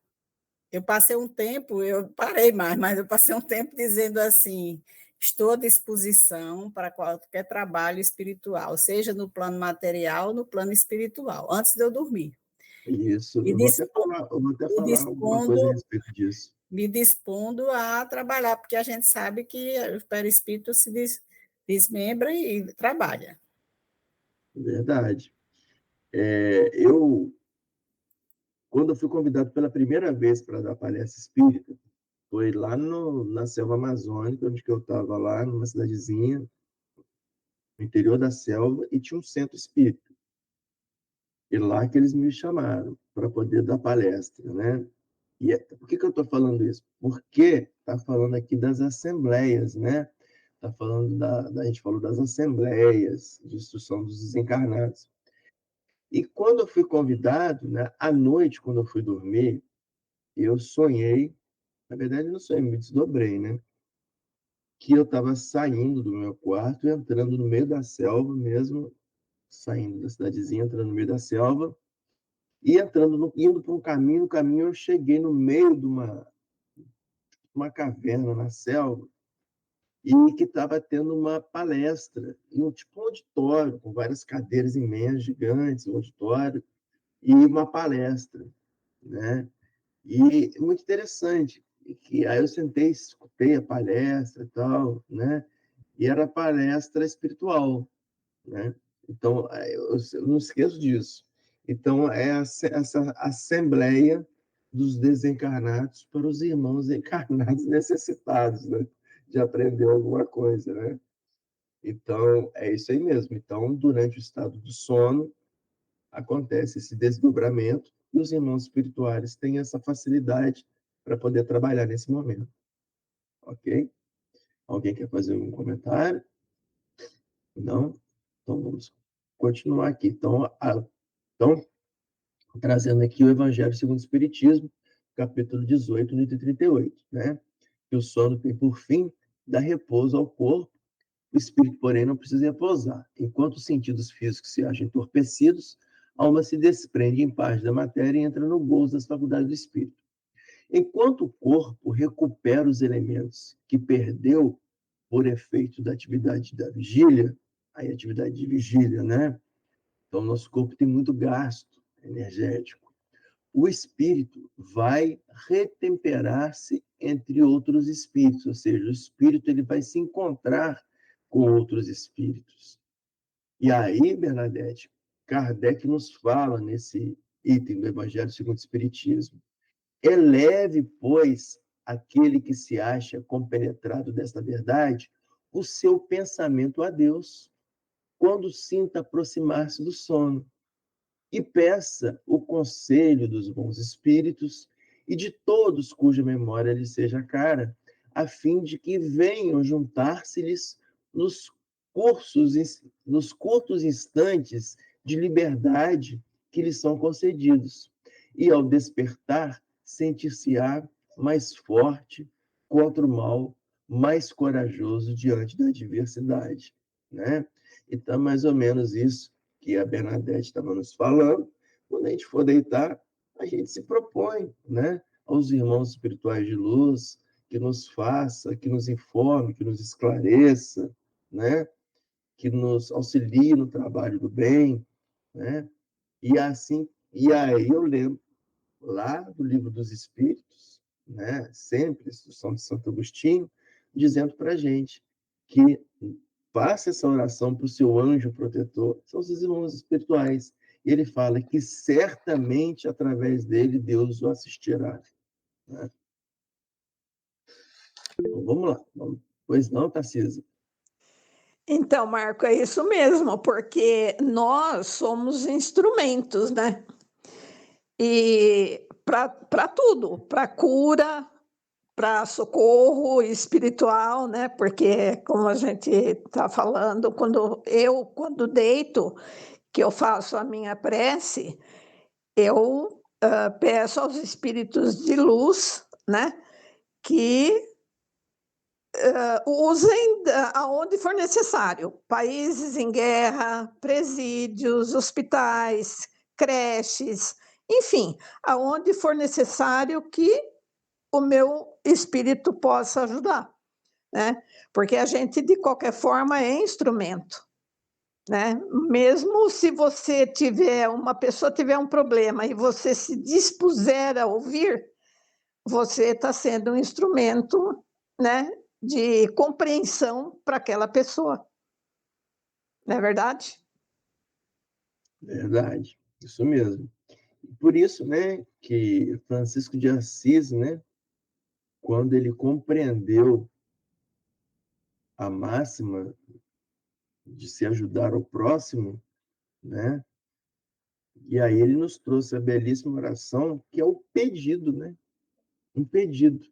passei um tempo, eu parei mais, mas eu passei um tempo dizendo assim, estou à disposição para qualquer trabalho espiritual, seja no plano material ou no plano espiritual, antes de eu dormir. Isso. Me Eu vou até me falar alguma dispondo, coisa a respeito disso. me dispondo a trabalhar, porque a gente sabe que o perispírito se desmembra e trabalha. Verdade. Quando eu fui convidado pela primeira vez para dar palestra espírita, foi lá na selva amazônica, onde que eu estava lá, numa cidadezinha, no interior da selva, e tinha um centro espírita. E lá que eles me chamaram para poder dar palestra, né? Por que eu estou falando isso? Porque está falando aqui das assembleias, né? Está falando a gente falou das assembleias de instrução dos desencarnados. E quando eu fui convidado, né, à noite, quando eu fui dormir, eu sonhei, na verdade não sonhei, me desdobrei, né? Que eu estava saindo do meu quarto, entrando no meio da selva mesmo, saindo da cidadezinha, entrando no meio da selva, e indo para um caminho, no caminho eu cheguei no meio de uma caverna na selva, e que estava tendo uma palestra, tipo um auditório, com várias cadeiras imensas, gigantes, um auditório, e uma palestra, né? E muito interessante, que aí eu sentei, escutei a palestra e tal, né? E era palestra espiritual, né? Então, eu não esqueço disso. Então, essa assembleia dos desencarnados para os irmãos encarnados necessitados, né? De aprender alguma coisa, né? Então, é isso aí mesmo. Então, durante o estado do sono, acontece esse desdobramento e os irmãos espirituais têm essa facilidade para poder trabalhar nesse momento. Ok? Alguém quer fazer um comentário? Não? Então, vamos continuar aqui. Então, trazendo aqui o Evangelho segundo o Espiritismo, capítulo 18, no item 38, né? Que o sono tem por fim dar repouso ao corpo, o espírito, porém, não precisa repousar. Enquanto os sentidos físicos se acham entorpecidos, a alma se desprende em paz da matéria e entra no gozo das faculdades do espírito. Enquanto o corpo recupera os elementos que perdeu por efeito da atividade da vigília, aí atividade de vigília, né? Então, nosso corpo tem muito gasto energético. O espírito vai retemperar-se entre outros espíritos, ou seja, o espírito ele vai se encontrar com outros espíritos. E aí, Bernadette, Kardec nos fala nesse item do Evangelho segundo o Espiritismo: eleve, pois, aquele que se acha compenetrado desta verdade, o seu pensamento a Deus, quando sinta aproximar-se do sono, e peça o conselho dos bons espíritos e de todos cuja memória lhe seja cara, a fim de que venham juntar-se-lhes nos nos curtos instantes de liberdade que lhes são concedidos. E ao despertar, sentir-se-á mais forte contra o mal, mais corajoso diante da adversidade, né? Então, mais ou menos isso que a Bernadette estava nos falando. Quando a gente for deitar, a gente se propõe, né, aos irmãos espirituais de luz, que nos faça, que nos informe, que nos esclareça, né, que nos auxilie no trabalho do bem, né? E aí eu lembro lá do Livro dos Espíritos, né, sempre, instrução de Santo Agostinho, dizendo para a gente que faça essa oração para o seu anjo protetor, são os irmãos espirituais, ele fala que certamente através dele Deus o assistirá. Né? Então, vamos lá. Pois não, Tarcísio? Então, Marco, é isso mesmo, porque nós somos instrumentos, né? E para tudo, para cura, para socorro espiritual, né? Porque, como a gente está falando, quando deito, que eu faço a minha prece, eu peço aos espíritos de luz, né? Que usem aonde for necessário, países em guerra, presídios, hospitais, creches, enfim, aonde for necessário que o meu espírito possa ajudar, né? Porque a gente, de qualquer forma, é instrumento, né? Mesmo se você uma pessoa tiver um problema e você se dispuser a ouvir, você está sendo um instrumento, né, de compreensão para aquela pessoa. Não é verdade? Verdade, isso mesmo. Por isso, né, que Francisco de Assis, né, quando ele compreendeu a máxima de se ajudar ao próximo, né, e aí ele nos trouxe a belíssima oração, que é o pedido, né? Um pedido.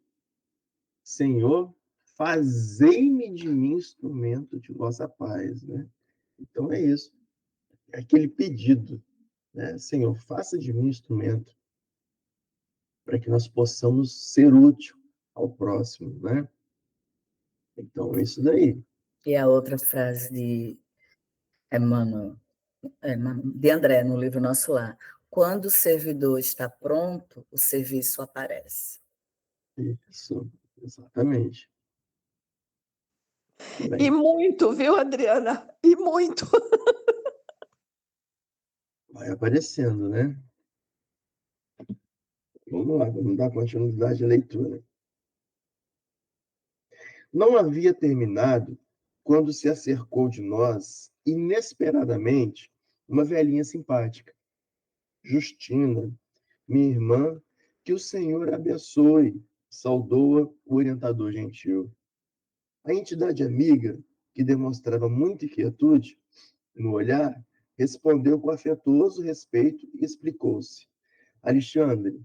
Senhor, fazei-me de mim instrumento de vossa paz, né? Então é isso. É aquele pedido, né? Senhor, faça de mim instrumento para que nós possamos ser útil ao próximo, né? Então é isso daí. E a outra frase de Emmanuel, de André, no livro Nosso Lar. Quando o servidor está pronto, o serviço aparece. Isso, exatamente. E muito, viu, Adriana? E muito. Vai aparecendo, né? Vamos lá, vamos dar continuidade à leitura. Não havia terminado quando se acercou de nós, inesperadamente, uma velhinha simpática. Justina, minha irmã, que o Senhor abençoe, saudou-a o orientador gentil. A entidade amiga, que demonstrava muita inquietude no olhar, respondeu com afetuoso respeito e explicou-se. Alexandre,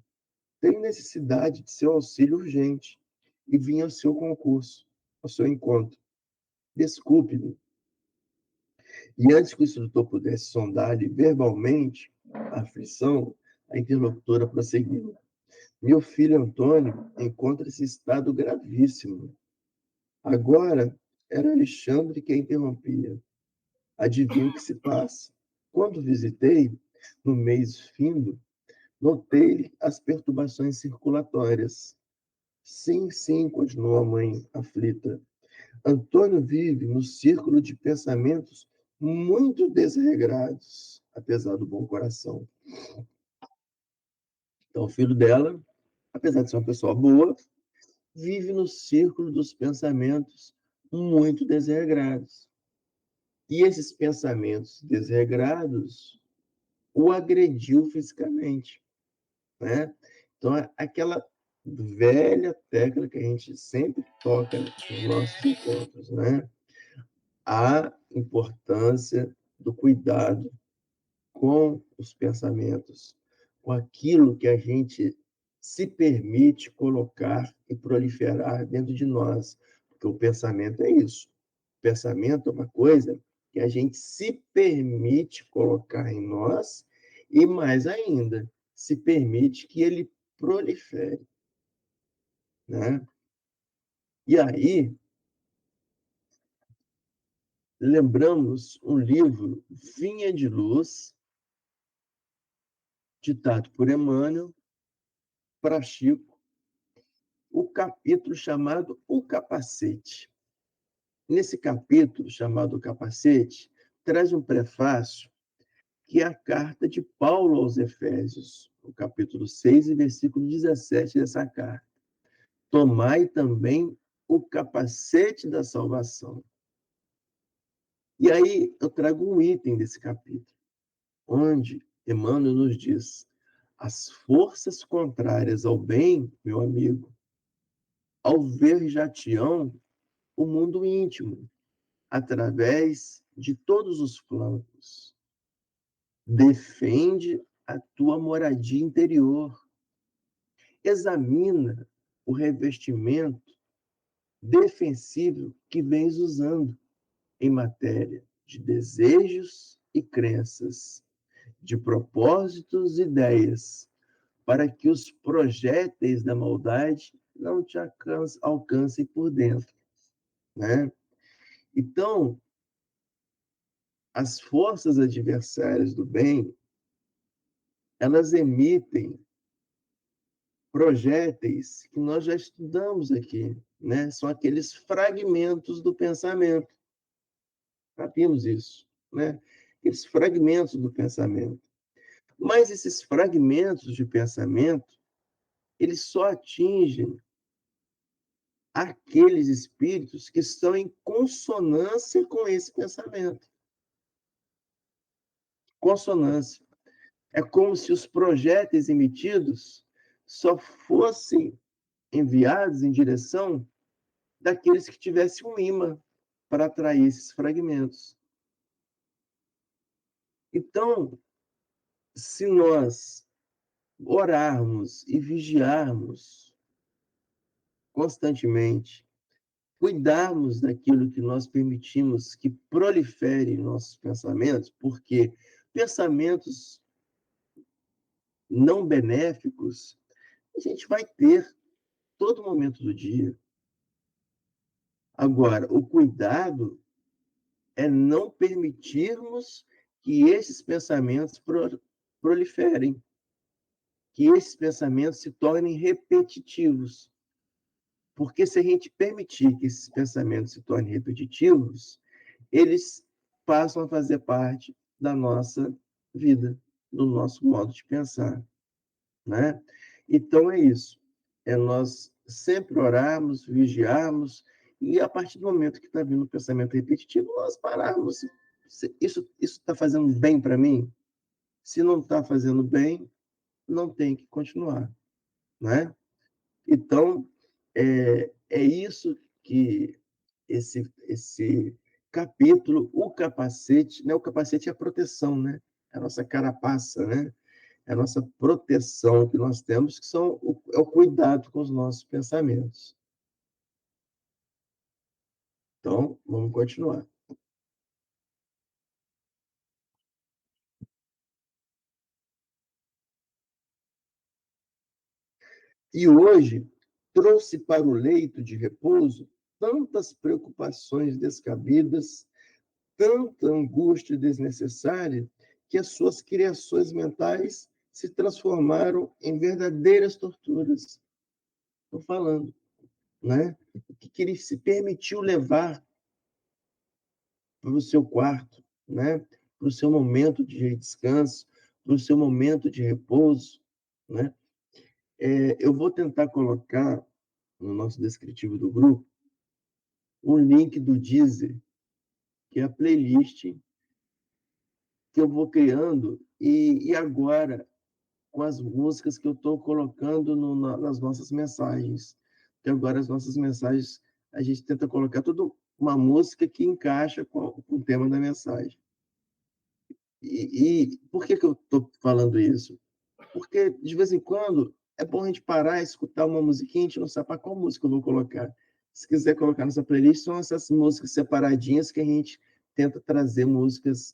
tenho necessidade de seu auxílio urgente e vim ao seu concurso, ao seu encontro. Desculpe-me. E antes que o instrutor pudesse sondar-lhe verbalmente a aflição, a interlocutora prosseguiu. Meu filho Antônio encontra-se em estado gravíssimo. Agora era Alexandre que a interrompia. Adivinha o que se passa? Quando visitei, no mês findo, notei as perturbações circulatórias. Sim, sim, continuou a mãe aflita. Antônio vive no círculo de pensamentos muito desregrados, apesar do bom coração. Então, o filho dela, apesar de ser uma pessoa boa, vive no círculo dos pensamentos muito desregrados. E esses pensamentos desregrados o agrediu fisicamente, né? Então, aquela velha tecla que a gente sempre toca nos nossos encontros, né? A importância do cuidado com os pensamentos, com aquilo que a gente se permite colocar e proliferar dentro de nós, porque o pensamento é isso. O pensamento é uma coisa que a gente se permite colocar em nós e, mais ainda, se permite que ele prolifere, né? E aí, lembramos um livro, Vinha de Luz, ditado por Emmanuel, para Chico, o capítulo chamado O Capacete. Nesse capítulo, chamado O Capacete, traz um prefácio que é a carta de Paulo aos Efésios, o capítulo 6 e versículo 17 dessa carta. Tomai também o capacete da salvação. E aí eu trago um item desse capítulo, onde Emmanuel nos diz: as forças contrárias ao bem, meu amigo, alverjatiam o mundo íntimo, através de todos os flancos. Defende a tua moradia interior. Examina o revestimento defensivo que vens usando em matéria de desejos e crenças, de propósitos e ideias, para que os projéteis da maldade não te alcancem por dentro, né? Então, as forças adversárias do bem, elas emitem projéteis que nós já estudamos aqui, né? São aqueles fragmentos do pensamento. Já vimos isso, né? Aqueles fragmentos do pensamento. Mas esses fragmentos de pensamento, eles só atingem aqueles espíritos que estão em consonância com esse pensamento. Consonância. É como se os projéteis emitidos só fossem enviados em direção daqueles que tivessem um imã para atrair esses fragmentos. Então, se nós orarmos e vigiarmos constantemente, cuidarmos daquilo que nós permitimos que prolifere em nossos pensamentos, porque pensamentos não benéficos a gente vai ter todo momento do dia. Agora, o cuidado é não permitirmos que esses pensamentos proliferem, que esses pensamentos se tornem repetitivos. Porque se a gente permitir que esses pensamentos se tornem repetitivos, eles passam a fazer parte da nossa vida, do nosso modo de pensar, né? Então é isso. É nós sempre orarmos, vigiarmos, e a partir do momento que está vindo um pensamento repetitivo, nós pararmos. Isso está fazendo bem para mim? Se não está fazendo bem, não tem que continuar, né? Então, é isso que esse capítulo, o capacete, né? O capacete é a proteção, né? É a nossa carapaça, né? É a nossa proteção que nós temos, que é o cuidado com os nossos pensamentos. Então, vamos continuar. E hoje trouxe para o leito de repouso tantas preocupações descabidas, tanta angústia desnecessária, que as suas criações mentais se transformaram em verdadeiras torturas. Estou falando, né? Que ele se permitiu levar para o seu quarto, né? Para o seu momento de descanso, para o seu momento de repouso, né? Eu vou tentar colocar no nosso descritivo do grupo um link do Deezer, que é a playlist que eu vou criando, e agora com as músicas que eu estou colocando nas nossas mensagens. Que agora as nossas mensagens, a gente tenta colocar toda uma música que encaixa com o tema da mensagem. E por que eu estou falando isso? Porque, de vez em quando, é bom a gente parar e escutar uma musiquinha, a gente não sabe para qual música eu vou colocar. Se quiser colocar nessa playlist, são essas músicas separadinhas que a gente tenta trazer músicas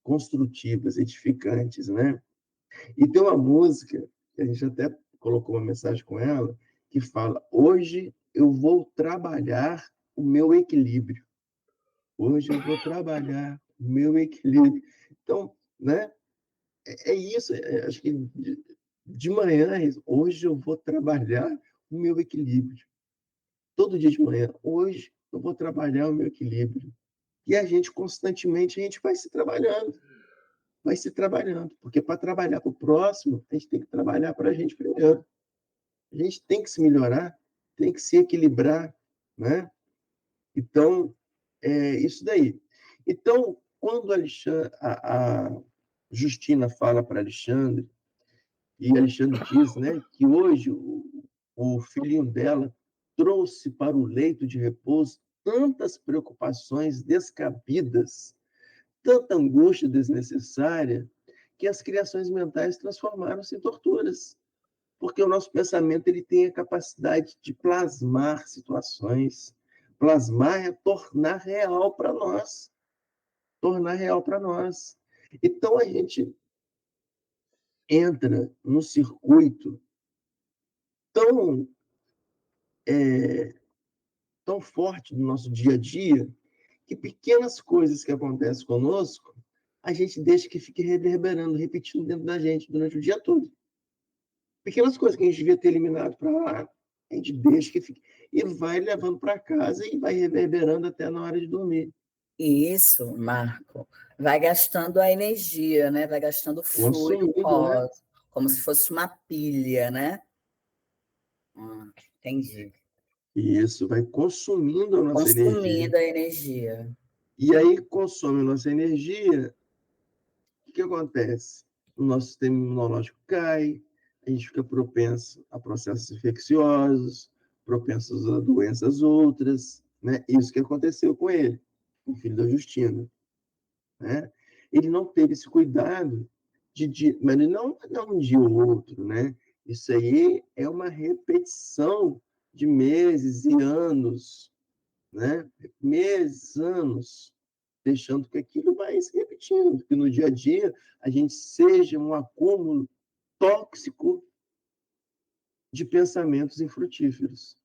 construtivas, edificantes, né? E tem uma música, que a gente até colocou uma mensagem com ela, que fala: hoje eu vou trabalhar o meu equilíbrio. Hoje eu vou trabalhar o meu equilíbrio. Então, né? É isso. Acho que de manhã, hoje eu vou trabalhar o meu equilíbrio. Todo dia de manhã, hoje eu vou trabalhar o meu equilíbrio. E a gente, constantemente, a gente vai se trabalhando, porque para trabalhar para o próximo, a gente tem que trabalhar para a gente primeiro. A gente tem que se melhorar, tem que se equilibrar, né? Então, é isso daí. Então, quando Justina fala para Alexandre, e Alexandre diz, né, que hoje o filhinho dela trouxe para o leito de repouso tantas preocupações descabidas, tanta angústia desnecessária, que as criações mentais transformaram-se em torturas. Porque o nosso pensamento ele tem a capacidade de plasmar situações. Plasmar é tornar real para nós. Tornar real para nós. Então, a gente entra num circuito tão, tão forte no nosso dia a dia, que pequenas coisas que acontecem conosco, a gente deixa que fique reverberando, repetindo dentro da gente durante o dia todo. Pequenas coisas que a gente devia ter eliminado para lá, a gente deixa que fique. E vai levando para casa e vai reverberando até na hora de dormir. Isso, Marco, vai gastando a energia, né? Vai gastando fluido Consumindo, né? como se fosse uma pilha, né? Entendi. E isso vai consumindo a nossa energia. Consumindo a energia. E aí consome a nossa energia, o que acontece? O nosso sistema imunológico cai, a gente fica propenso a processos infecciosos, propensos a doenças outras, né? Isso que aconteceu com ele, o filho da Justina, né? Ele não teve esse cuidado mas não um dia ou outro, né? Isso aí é uma repetição de meses e anos, né? Meses, anos, deixando que aquilo vai se repetindo, que no dia a dia a gente seja um acúmulo tóxico de pensamentos infrutíferos,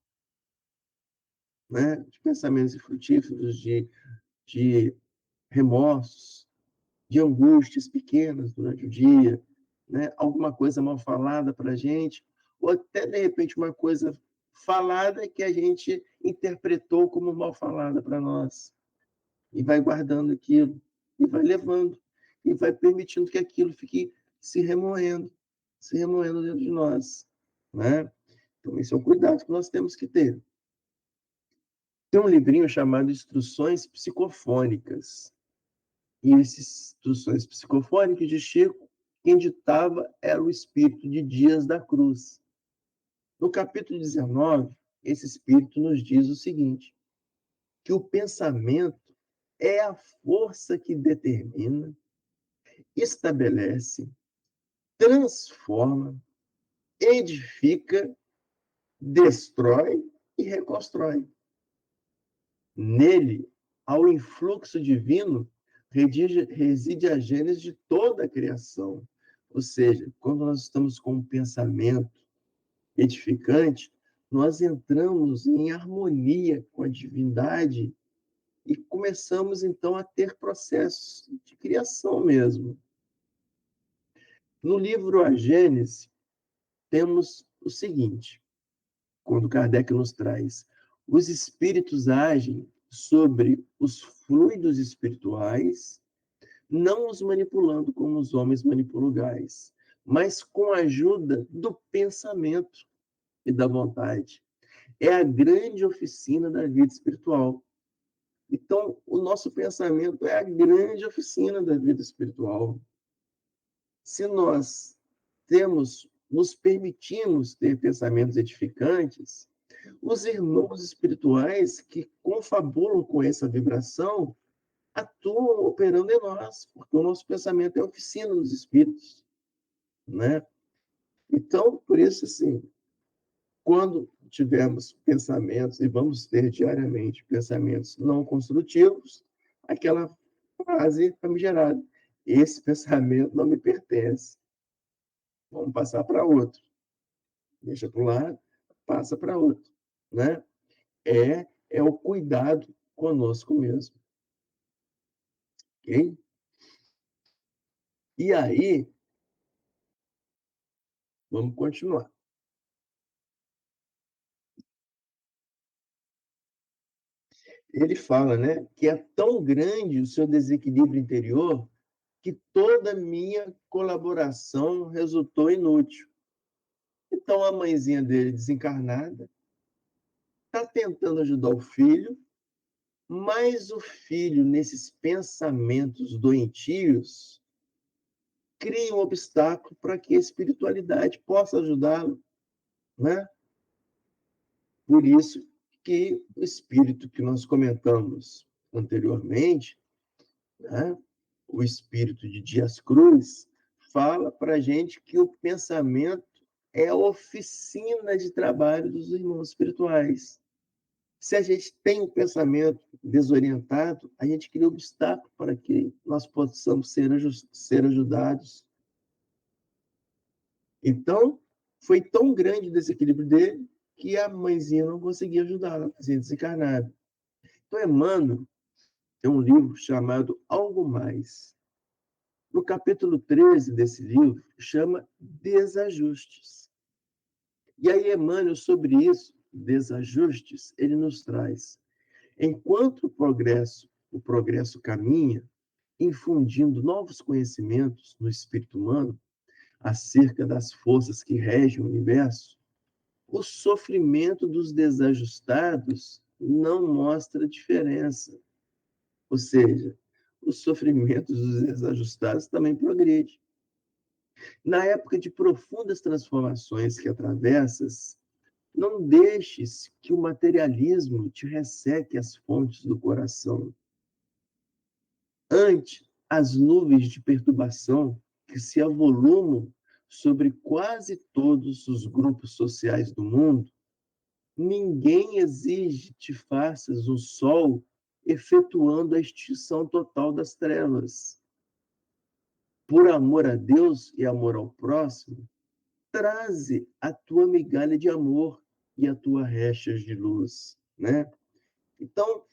né? De pensamentos infrutíferos, de remorsos, de angústias pequenas durante o dia, né? Alguma coisa mal falada para a gente, ou até, de repente, uma coisa falada que a gente interpretou como mal falada para nós. E vai guardando aquilo, e vai levando, e vai permitindo que aquilo fique se remoendo dentro de nós. Né? Então, esse é o cuidado que nós temos que ter. Tem um livrinho chamado Instruções Psicofônicas. E essas instruções psicofônicas de Chico, quem ditava era o espírito de Dias da Cruz. No capítulo 19, esse espírito nos diz o seguinte, que o pensamento é a força que determina, estabelece, transforma, edifica, destrói e reconstrói. Nele, ao influxo divino, reside a gênese de toda a criação. Ou seja, quando nós estamos com um pensamento edificante, nós entramos em harmonia com a divindade e começamos, então, a ter processos de criação mesmo. No livro A Gênese, temos o seguinte, quando Kardec nos traz, os espíritos agem sobre os fluidos espirituais, não os manipulando como os homens manipulam o gás, mas com a ajuda do pensamento e da vontade. É a grande oficina da vida espiritual. Então, o nosso pensamento é a grande oficina da vida espiritual. Se nós nos permitimos ter pensamentos edificantes, os irmãos espirituais que confabulam com essa vibração atuam operando em nós, porque o nosso pensamento é a oficina dos espíritos, né? Então, por isso, assim, quando tivermos pensamentos, e vamos ter diariamente pensamentos não construtivos, aquela frase famigerada, esse pensamento não me pertence. Vamos passar para outro. Deixa para o lado, passa para outro. Né? É o cuidado conosco mesmo. Ok? E aí, vamos continuar. Ele fala, né, que é tão grande o seu desequilíbrio interior que toda minha colaboração resultou inútil. Então, a mãezinha dele, desencarnada, está tentando ajudar o filho, mas o filho, nesses pensamentos doentios, cria um obstáculo para que a espiritualidade possa ajudá-lo, né? Por isso que o espírito que nós comentamos anteriormente, né? O espírito de Dias Cruz, fala para a gente que o pensamento é a oficina de trabalho dos irmãos espirituais. Se a gente tem um pensamento desorientado, a gente cria obstáculo para que nós possamos ser ajudados. Então, foi tão grande o desequilíbrio dele que a mãezinha não conseguia ajudá-la, a mãezinha desencarnada. Então, Emmanuel tem um livro chamado Algo Mais. No capítulo 13 desse livro, chama Desajustes. E aí, Emmanuel, sobre isso, desajustes, ele nos traz. Enquanto o progresso caminha, infundindo novos conhecimentos no espírito humano acerca das forças que regem o universo, o sofrimento dos desajustados não mostra diferença. Ou seja, o sofrimento dos desajustados também progride. Na época de profundas transformações que atravessas, não deixes que o materialismo te resseque as fontes do coração. Ante as nuvens de perturbação que se avolumam sobre quase todos os grupos sociais do mundo, ninguém exige te faças um sol efetuando a extinção total das trevas. Por amor a Deus e amor ao próximo, traze a tua migalha de amor e a tua recha de luz, né? Então,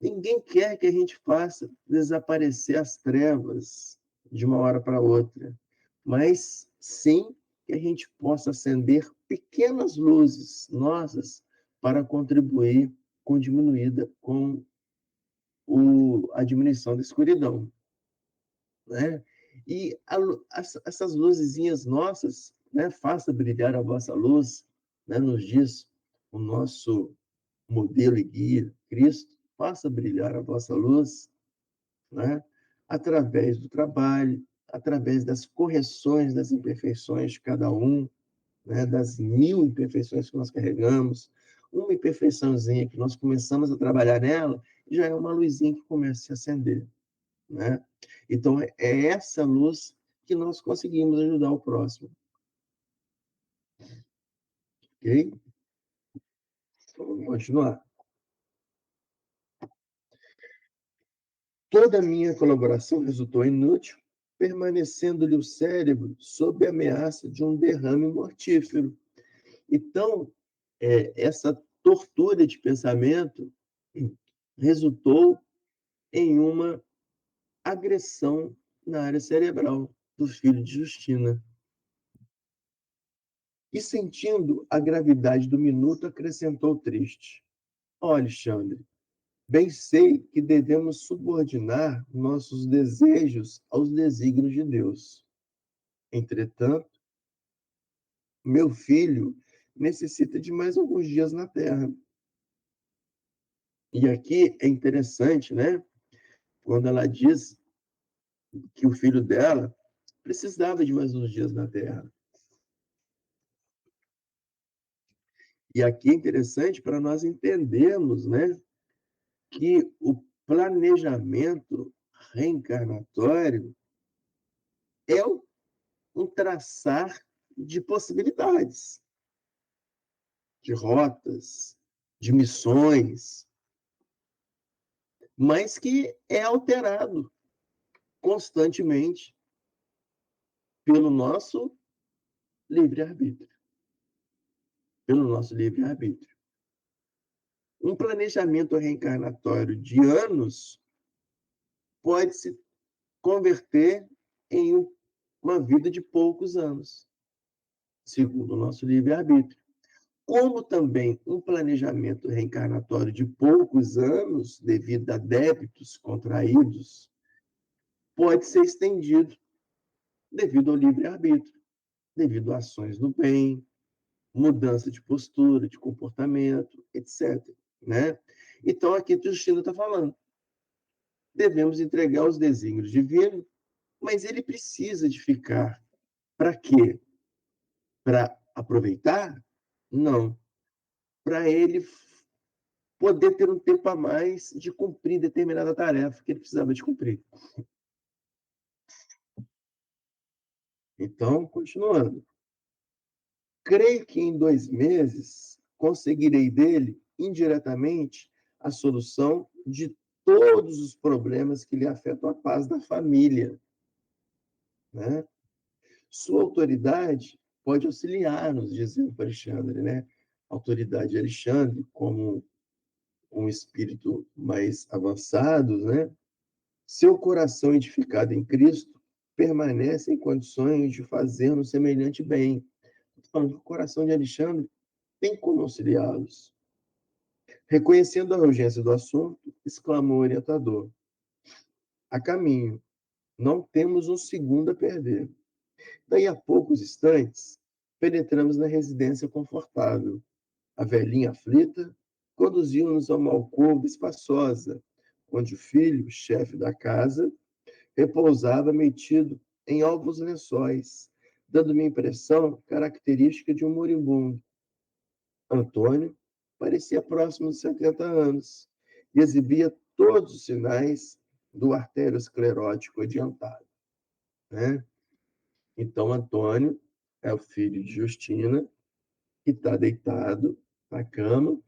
ninguém quer que a gente faça desaparecer as trevas de uma hora para outra, mas sim que a gente possa acender pequenas luzes nossas para contribuir com a diminuição da escuridão, né? E essas luzezinhas nossas, né, faça brilhar a vossa luz, né, nos diz o nosso modelo e guia, Cristo, faça brilhar a vossa luz, né, através do trabalho, através das correções das imperfeições de cada um, né, das 1000 imperfeições que nós carregamos. Uma imperfeiçãozinha que nós começamos a trabalhar nela, já é uma luzinha que começa a se acender, né? Então, é essa luz que nós conseguimos ajudar o próximo. Ok? Então, vamos continuar. Toda a minha colaboração resultou inútil, permanecendo-lhe o cérebro sob a ameaça de um derrame mortífero. Então, essa tortura de pensamento resultou em uma agressão na área cerebral do filho de Justina. E sentindo a gravidade do minuto, acrescentou triste: ó, Alexandre, bem sei que devemos subordinar nossos desejos aos desígnios de Deus. Entretanto, meu filho necessita de mais alguns dias na Terra. E aqui é interessante, né? Quando ela diz que o filho dela precisava de mais uns dias na Terra. E aqui é interessante para nós entendermos, né, que o planejamento reencarnatório é um traçar de possibilidades, de rotas, de missões, mas que é alterado constantemente pelo nosso livre-arbítrio. Pelo nosso livre-arbítrio. Um planejamento reencarnatório de anos pode se converter em uma vida de poucos anos, segundo o nosso livre-arbítrio. Como também um planejamento reencarnatório de poucos anos, devido a débitos contraídos, pode ser estendido devido ao livre-arbítrio, devido a ações do bem, mudança de postura, de comportamento, etc. Né? Então, aqui Justina está falando. Devemos entregar os desígnios divinos Mas ele precisa de ficar. Para quê? Para aproveitar? Não. Para ele poder ter um tempo a mais de cumprir determinada tarefa que ele precisava de cumprir. Então, continuando. Creio que em 2 meses conseguirei dele, indiretamente, a solução de todos os problemas que lhe afetam a paz da família, né? Sua autoridade pode auxiliar-nos, dizendo para Alexandre, né? A autoridade de Alexandre, como um espírito mais avançado, né? Seu coração edificado em Cristo permanece em condições de fazer-nos semelhante bem. Estou falando que o coração de Alexandre tem como auxiliá-los. Reconhecendo a urgência do assunto, exclamou o orientador: a caminho, não temos um segundo a perder. Daí a poucos instantes, penetramos na residência confortável. A velhinha aflita conduziu-nos a uma alcova espaçosa, onde o filho, chefe da casa, repousava metido em alvos lençóis, dando-me a impressão característica de um moribundo. Antônio parecia próximo de 70 anos e exibia todos os sinais do arteriosclerótico adiantado, né? Então, Antônio é o filho de Justina, que está deitado na cama,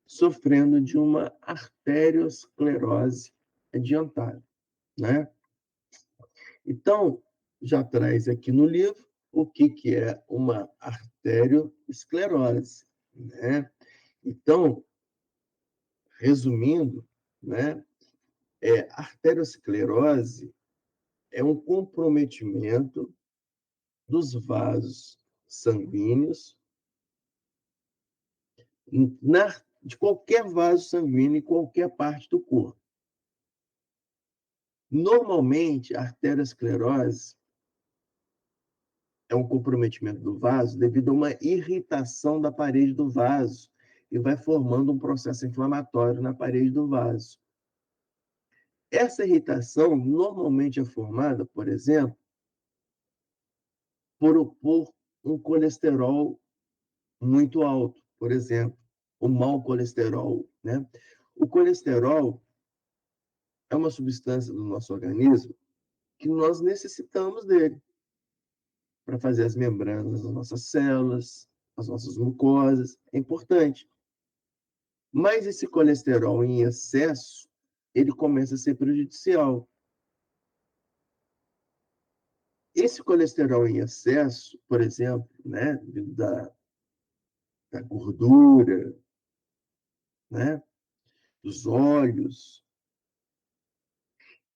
sofrendo de uma arteriosclerose adiantada, né? Então, já traz aqui no livro o que é uma arteriosclerose, né? Então, resumindo, né, arteriosclerose é um comprometimento dos vasos sanguíneos de qualquer vaso sanguíneo em qualquer parte do corpo. Normalmente, a arteriosclerose é um comprometimento do vaso devido a uma irritação da parede do vaso e vai formando um processo inflamatório na parede do vaso. Essa irritação normalmente é formada, por exemplo, por um colesterol muito alto, por exemplo, o mau colesterol, né? O colesterol é uma substância do nosso organismo que nós necessitamos dele para fazer as membranas das nossas células, as nossas mucosas, é importante. Mas esse colesterol em excesso, ele começa a ser prejudicial. Esse colesterol em excesso, por exemplo, né, da gordura, né, dos óleos,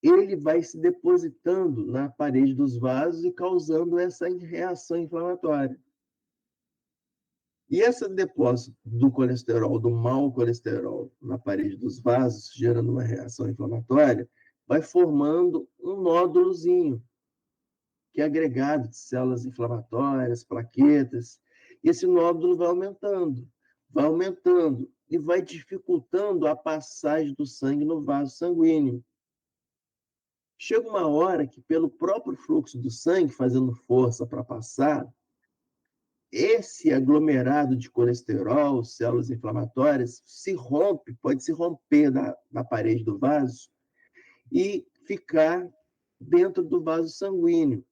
ele vai se depositando na parede dos vasos e causando essa reação inflamatória. E esse depósito do colesterol, do mau colesterol, na parede dos vasos, gerando uma reação inflamatória, vai formando um nódulozinho, que é agregado de células inflamatórias, plaquetas. E esse nódulo vai aumentando e vai dificultando a passagem do sangue no vaso sanguíneo. Chega uma hora que, pelo próprio fluxo do sangue, fazendo força para passar, esse aglomerado de colesterol, células inflamatórias, pode se romper da parede do vaso e ficar dentro do vaso sanguíneo.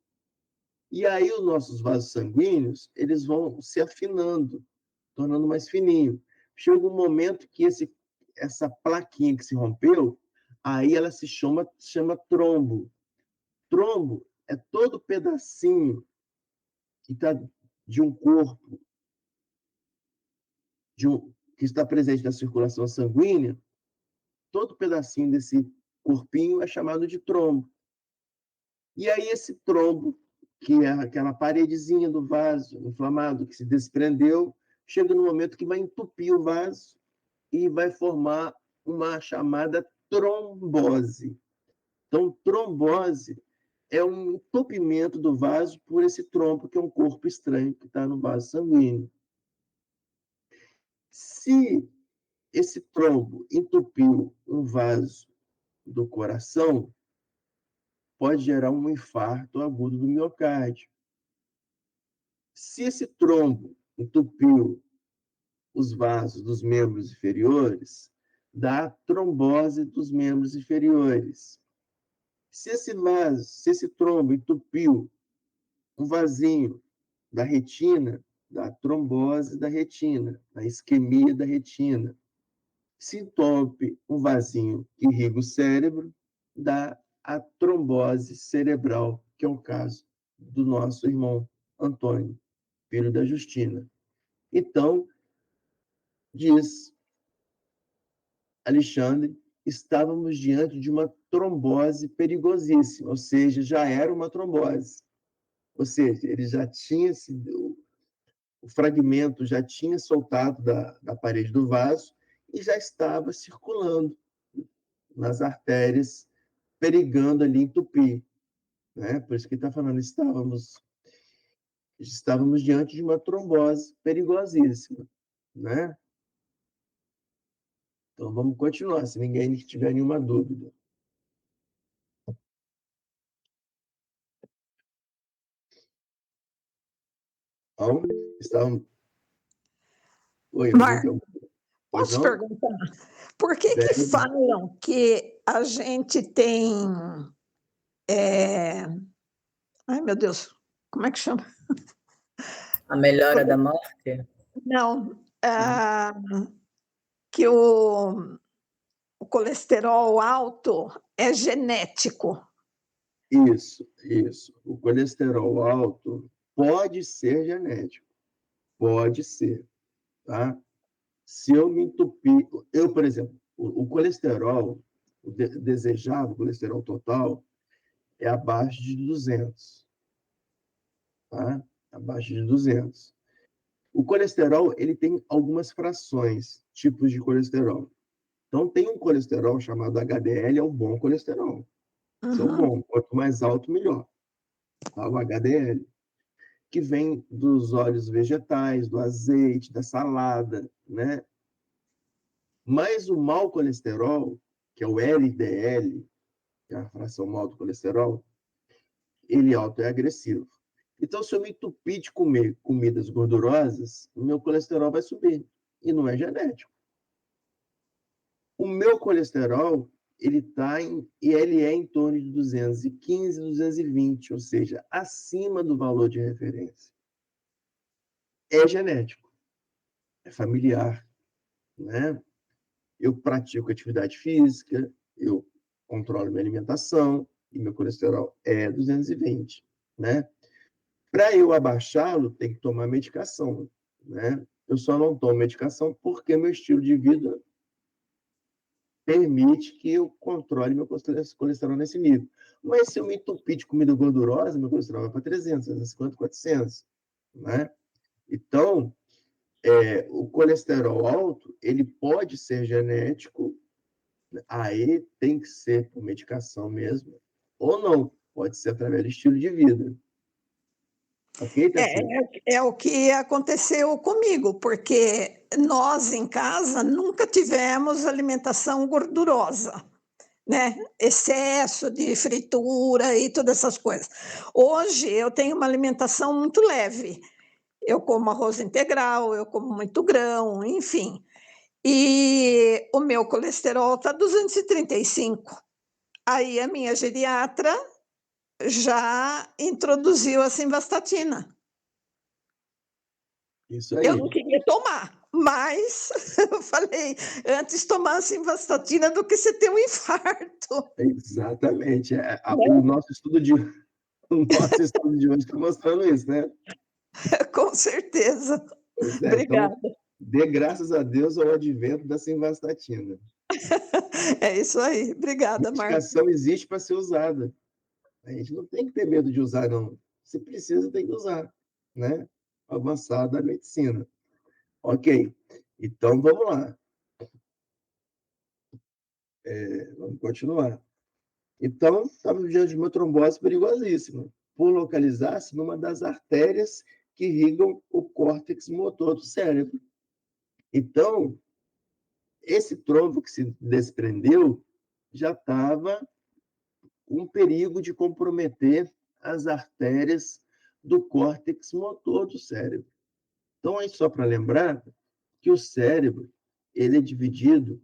E aí os nossos vasos sanguíneos, eles vão se afinando, tornando mais fininho. Chega um momento que essa plaquinha que se rompeu, aí ela se chama trombo. Trombo é todo pedacinho que está de um corpo que está presente na circulação sanguínea, todo pedacinho desse corpinho é chamado de trombo. E aí esse trombo, que é aquela paredezinha do vaso inflamado que se desprendeu, chega no momento que vai entupir o vaso e vai formar uma chamada trombose. Então, trombose é um entupimento do vaso por esse trombo, que é um corpo estranho que está no vaso sanguíneo. Se esse trombo entupiu um vaso do coração, pode gerar um infarto agudo do miocárdio. Se esse trombo entupiu os vasos dos membros inferiores, dá trombose dos membros inferiores. Se esse trombo entupiu um vasinho da retina, dá trombose da retina, da isquemia da retina. Se entope um vasinho que irriga o cérebro, dá a trombose cerebral, que é o caso do nosso irmão Antônio, filho da Justina. Então, diz Alexandre, estávamos diante de uma trombose perigosíssima, ou seja, já era uma trombose. Ou seja, ele já tinha sido, o fragmento já tinha soltado da parede do vaso e já estava circulando nas artérias, perigando ali entupir. Né? Por isso que ele está falando, estávamos diante de uma trombose perigosíssima. Né? Então, vamos continuar, se ninguém tiver nenhuma dúvida. Então, estávamos... Oi, Mar, pois posso não? perguntar? Por que que falam que a gente tem... Ai, meu Deus, como é que chama? A melhora da morte? Não, que o colesterol alto é genético. Isso. O colesterol alto pode ser genético. Pode ser, tá? Se eu me entupir... Eu, por exemplo, o colesterol, o desejado, o colesterol total, é abaixo de 200. Tá? Abaixo de 200. O colesterol, ele tem algumas frações, tipos de colesterol. Então, tem um colesterol chamado HDL, é um bom colesterol. Isso é o bom. Quanto mais alto, melhor. Tá? O HDL. Que vem dos óleos vegetais, do azeite, da salada, né? Mas o mau colesterol, que é o LDL, que é a fração mal do colesterol, ele alto é agressivo. Então, se eu me entupir de comer comidas gordurosas, o meu colesterol vai subir. E não é genético. O meu colesterol, ele é em torno de 215, 220, ou seja, acima do valor de referência. É genético, é familiar, né? Eu pratico atividade física, eu controlo minha alimentação e meu colesterol é 220, né? Para eu abaixá-lo, tem que tomar medicação, né? Eu só não tomo medicação porque meu estilo de vida permite que eu controle meu colesterol nesse nível. Mas se eu me entupir de comida gordurosa, meu colesterol vai para 300, 350, 400, né? Então, o colesterol alto, ele pode ser genético, aí tem que ser por medicação mesmo, ou não, pode ser através do estilo de vida. Ok, Tessinha? É o que aconteceu comigo, porque nós em casa nunca tivemos alimentação gordurosa, né? Excesso de fritura e todas essas coisas. Hoje eu tenho uma alimentação muito leve. Eu como arroz integral, eu como muito grão, enfim. E o meu colesterol está 235. Aí a minha geriatra já introduziu a simvastatina. Isso aí. Eu não queria tomar, mas eu falei, antes tomar a simvastatina do que você ter um infarto. Exatamente. O nosso estudo de hoje está mostrando isso, né? Com certeza. Pois é, Obrigada. então, dê graças a Deus ao advento da simvastatina. É isso aí. Obrigada, A Marta. medicação existe para ser usada. A gente não tem que ter medo de usar, não. Se precisa, tem que usar, né? Avançar da medicina. Ok. Então, vamos lá. Vamos continuar. Então, estamos diante de uma trombose perigosíssima, por localizar-se numa das artérias que irrigam o córtex motor do cérebro. Então, esse trombo que se desprendeu já estava um perigo de comprometer as artérias do córtex motor do cérebro. Então, é só para lembrar que o cérebro ele é dividido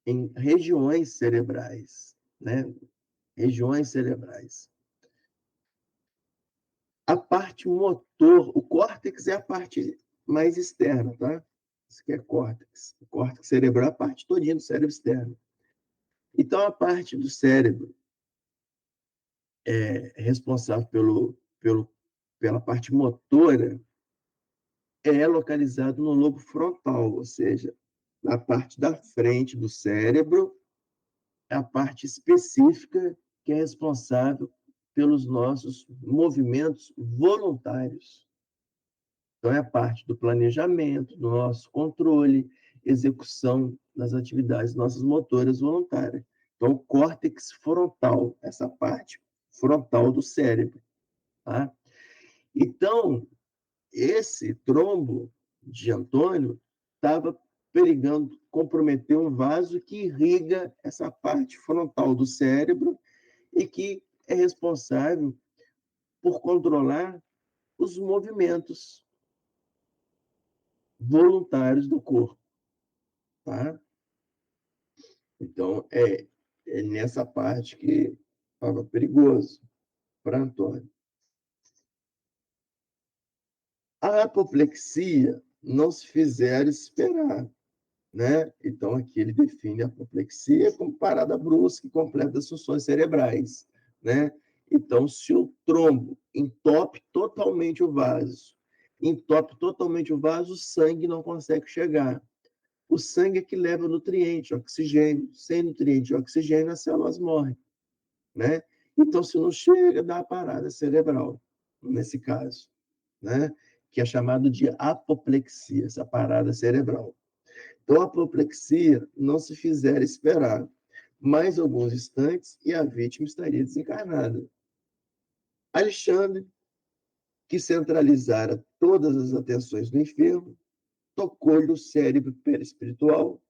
em regiões cerebrais, né? Regiões cerebrais. A parte motor, o córtex é a parte mais externa, tá? Isso aqui é córtex. O córtex cerebral é a parte todinha do cérebro externo. Então, a parte do cérebro responsável pela parte motora é localizado no lobo frontal, ou seja, na parte da frente do cérebro, é a parte específica que é responsável pelos nossos movimentos voluntários. Então, é a parte do planejamento, do nosso controle, execução das atividades nossas motoras voluntárias. Então, o córtex frontal, essa parte frontal do cérebro. Tá? Então, esse trombo de Antônio estava perigando comprometer um vaso que irriga essa parte frontal do cérebro e que é responsável por controlar os movimentos voluntários do corpo. Tá? Então, é nessa parte que estava perigoso para Antônio. A apoplexia não se fizer esperar, né? Então, aqui ele define a apoplexia como parada brusca e completa das funções cerebrais, né? Então, se o trombo entope totalmente o vaso, o sangue não consegue chegar. O sangue é que leva nutriente, oxigênio. Sem nutriente e oxigênio, as células morrem, né? Então, se não chega, dá a parada cerebral, nesse caso, né? Que é chamado de apoplexia, essa parada cerebral. Então, a apoplexia não se fizer esperar mais alguns instantes e a vítima estaria desencarnada. Alexandre, que centralizara todas as atenções do enfermo, tocou-lhe o cérebro perispiritual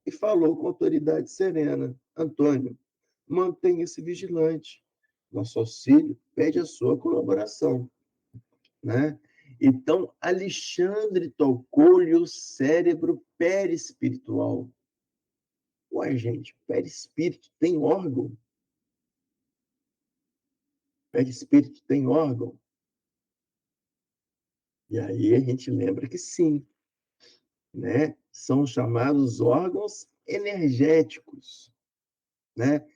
e falou com autoridade serena: Antônio, mantenha-se vigilante. Nosso auxílio pede a sua colaboração. Né? Então, Alexandre tocou-lhe o cérebro perispiritual. Ué, gente, perispírito tem órgão? Perispírito tem órgão? E aí a gente lembra que sim, né? São chamados órgãos energéticos, né?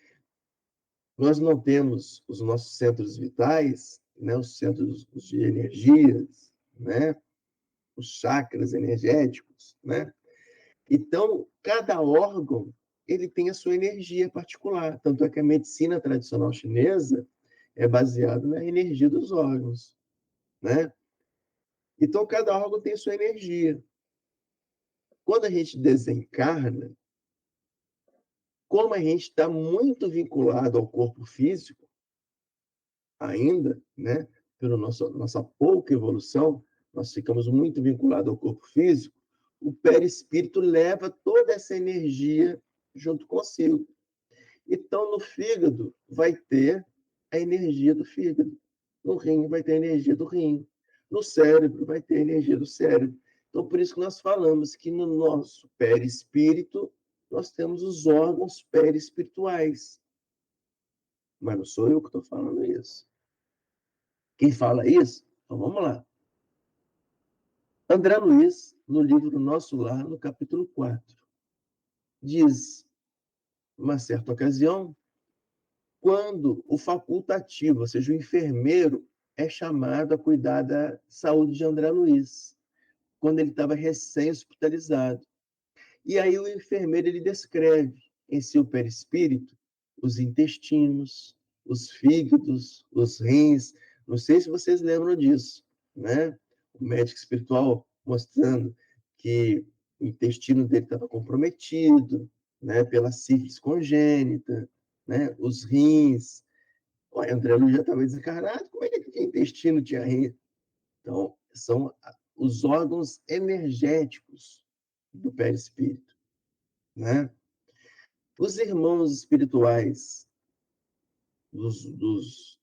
Nós não temos os nossos centros vitais, né? Os centros de energias, né? Os chakras energéticos, né? Então, cada órgão ele tem a sua energia particular. Tanto é que a medicina tradicional chinesa é baseada na energia dos órgãos, né? Então, cada órgão tem a sua energia. Quando a gente desencarna, como a gente está muito vinculado ao corpo físico, ainda, né? Pela nossa pouca evolução, nós ficamos muito vinculados ao corpo físico, o perispírito leva toda essa energia junto consigo. Então, no fígado, vai ter a energia do fígado. No rim, vai ter a energia do rim. No cérebro, vai ter a energia do cérebro. Então, por isso que nós falamos que no nosso perispírito, nós temos os órgãos perispirituais. Mas não sou eu que estou falando isso. Quem fala isso? Então, vamos lá. André Luiz, no livro Nosso Lar, no capítulo 4, diz, uma certa ocasião, quando o facultativo, ou seja, o enfermeiro, é chamado a cuidar da saúde de André Luiz, quando ele estava recém-hospitalizado. E aí o enfermeiro ele descreve em seu perispírito os intestinos, os fígados, os rins. Não sei se vocês lembram disso, né? O médico espiritual mostrando que o intestino dele estava comprometido, né, pela sífilis congênita, né, os rins. Olha, André Luiz já estava desencarnado, como é que tinha intestino, tinha rim? Então, são os órgãos energéticos do perispírito, né? Os irmãos espirituais dos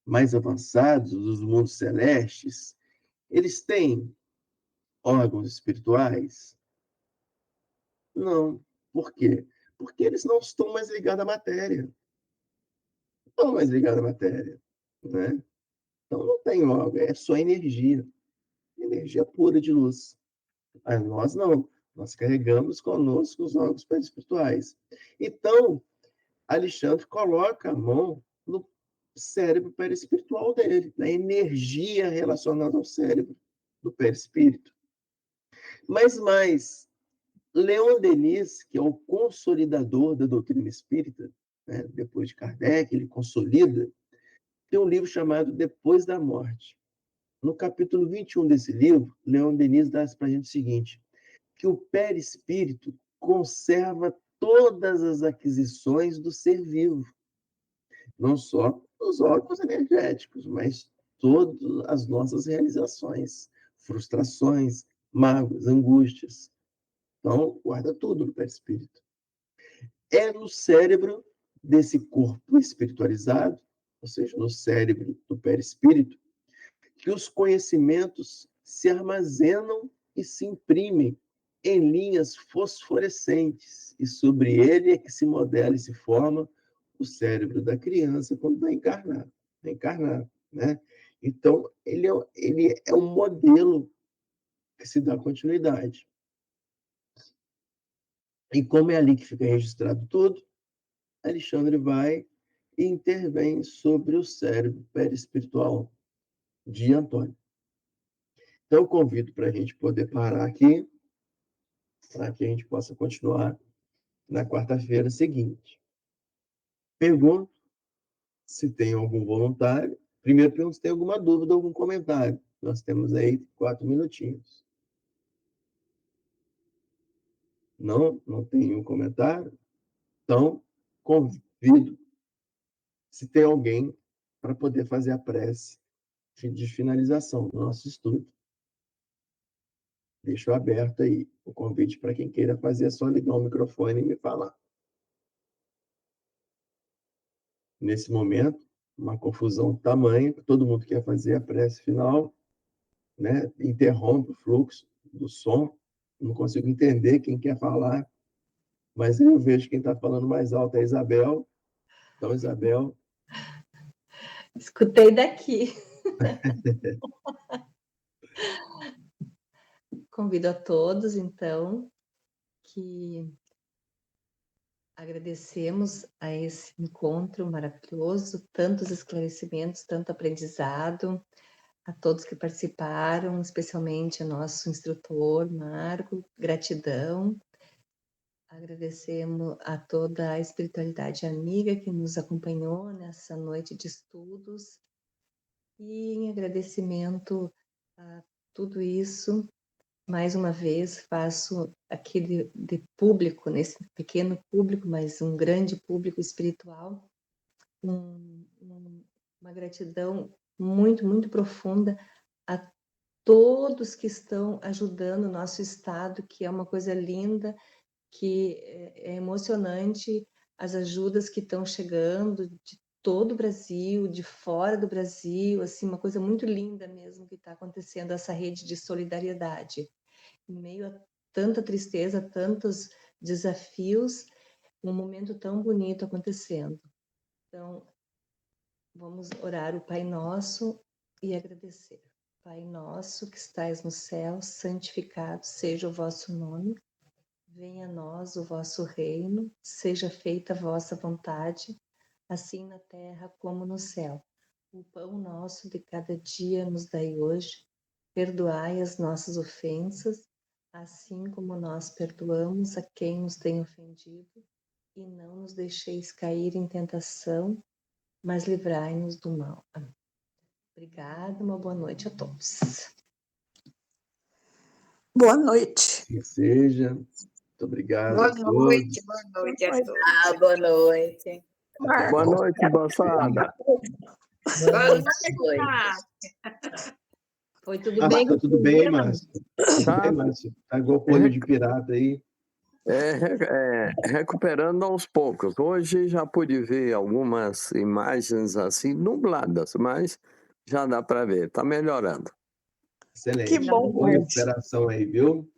mais avançados, dos mundos celestes, eles têm órgãos espirituais? Não. Por quê? Porque eles não estão mais ligados à matéria. Não estão mais ligados à matéria, né? Então não tem órgão, é só energia. Energia pura de luz. Mas nós não. Nós carregamos conosco os órgãos perispirituais. Então, Alexandre coloca a mão no cérebro perispiritual dele, na energia relacionada ao cérebro do perispírito. Mas mais, Leon Denis, que é o consolidador da doutrina espírita, né, depois de Kardec, ele consolida, tem um livro chamado Depois da Morte. No capítulo 21 desse livro, Leon Denis dá para a gente o seguinte, que o perispírito conserva todas as aquisições do ser vivo, não só os órgãos energéticos, mas todas as nossas realizações, frustrações, mágoas, angústias. Então, guarda tudo no perispírito. É no cérebro desse corpo espiritualizado, ou seja, no cérebro do perispírito, que os conhecimentos se armazenam e se imprimem em linhas fosforescentes, e sobre ele é que se modela e se forma o cérebro da criança quando está encarnado, né? Então, ele é um modelo que se dá continuidade. E como é ali que fica registrado tudo, Alexandre vai e intervém sobre o cérebro perispiritual de Antônio. Então, eu convido para a gente poder parar aqui, para que a gente possa continuar na quarta-feira seguinte. Pergunto se tem algum voluntário. Primeiro, pergunto se tem alguma dúvida, algum comentário. Nós temos aí 4 minutinhos. Não tem nenhum comentário? Então, convido se tem alguém para poder fazer a prece de finalização do nosso estudo. Deixo aberto aí o convite para quem queira fazer, é só ligar o microfone e me falar. Nesse momento, uma confusão tamanha, que todo mundo quer fazer a prece final, né? Interrompe o fluxo do som, não consigo entender quem quer falar, mas eu vejo quem está falando mais alto é a Isabel. Então, Isabel... Escutei daqui. Convido a todos, então, que agradecemos a esse encontro maravilhoso, tantos esclarecimentos, tanto aprendizado, a todos que participaram, especialmente ao nosso instrutor, Marco, gratidão. Agradecemos a toda a espiritualidade amiga que nos acompanhou nessa noite de estudos. E em agradecimento a tudo isso, mais uma vez faço aqui de público, nesse pequeno público, mas um grande público espiritual, uma gratidão muito, muito profunda a todos que estão ajudando o nosso Estado, que é uma coisa linda, que é emocionante, as ajudas que estão chegando de todo o Brasil, de fora do Brasil, assim, uma coisa muito linda mesmo que está acontecendo, essa rede de solidariedade. Em meio a tanta tristeza, tantos desafios, um momento tão bonito acontecendo. Então, vamos orar o Pai Nosso e agradecer. Pai nosso que estais no céu, santificado seja o vosso nome. Venha a nós o vosso reino, seja feita a vossa vontade, assim na terra como no céu. O pão nosso de cada dia nos dai hoje. Perdoai as nossas ofensas, assim como nós perdoamos a quem nos tem ofendido, e não nos deixeis cair em tentação, mas livrai-nos do mal. Amém. Obrigada, uma boa noite a todos. Boa noite. Que seja. Muito obrigado Boa a todos. noite a todos. Boa noite. Boa noite, moçada. Boa noite, Noite. Foi tudo Ah, bem? tá tudo bem, Márcio? Tudo Tá. bem, Márcio? Tá igual coelho de pirata aí. Recuperando aos poucos. Hoje já pude ver algumas imagens assim nubladas, mas já dá para ver, está melhorando. Excelente. Que bom. Boa recuperação aí, viu?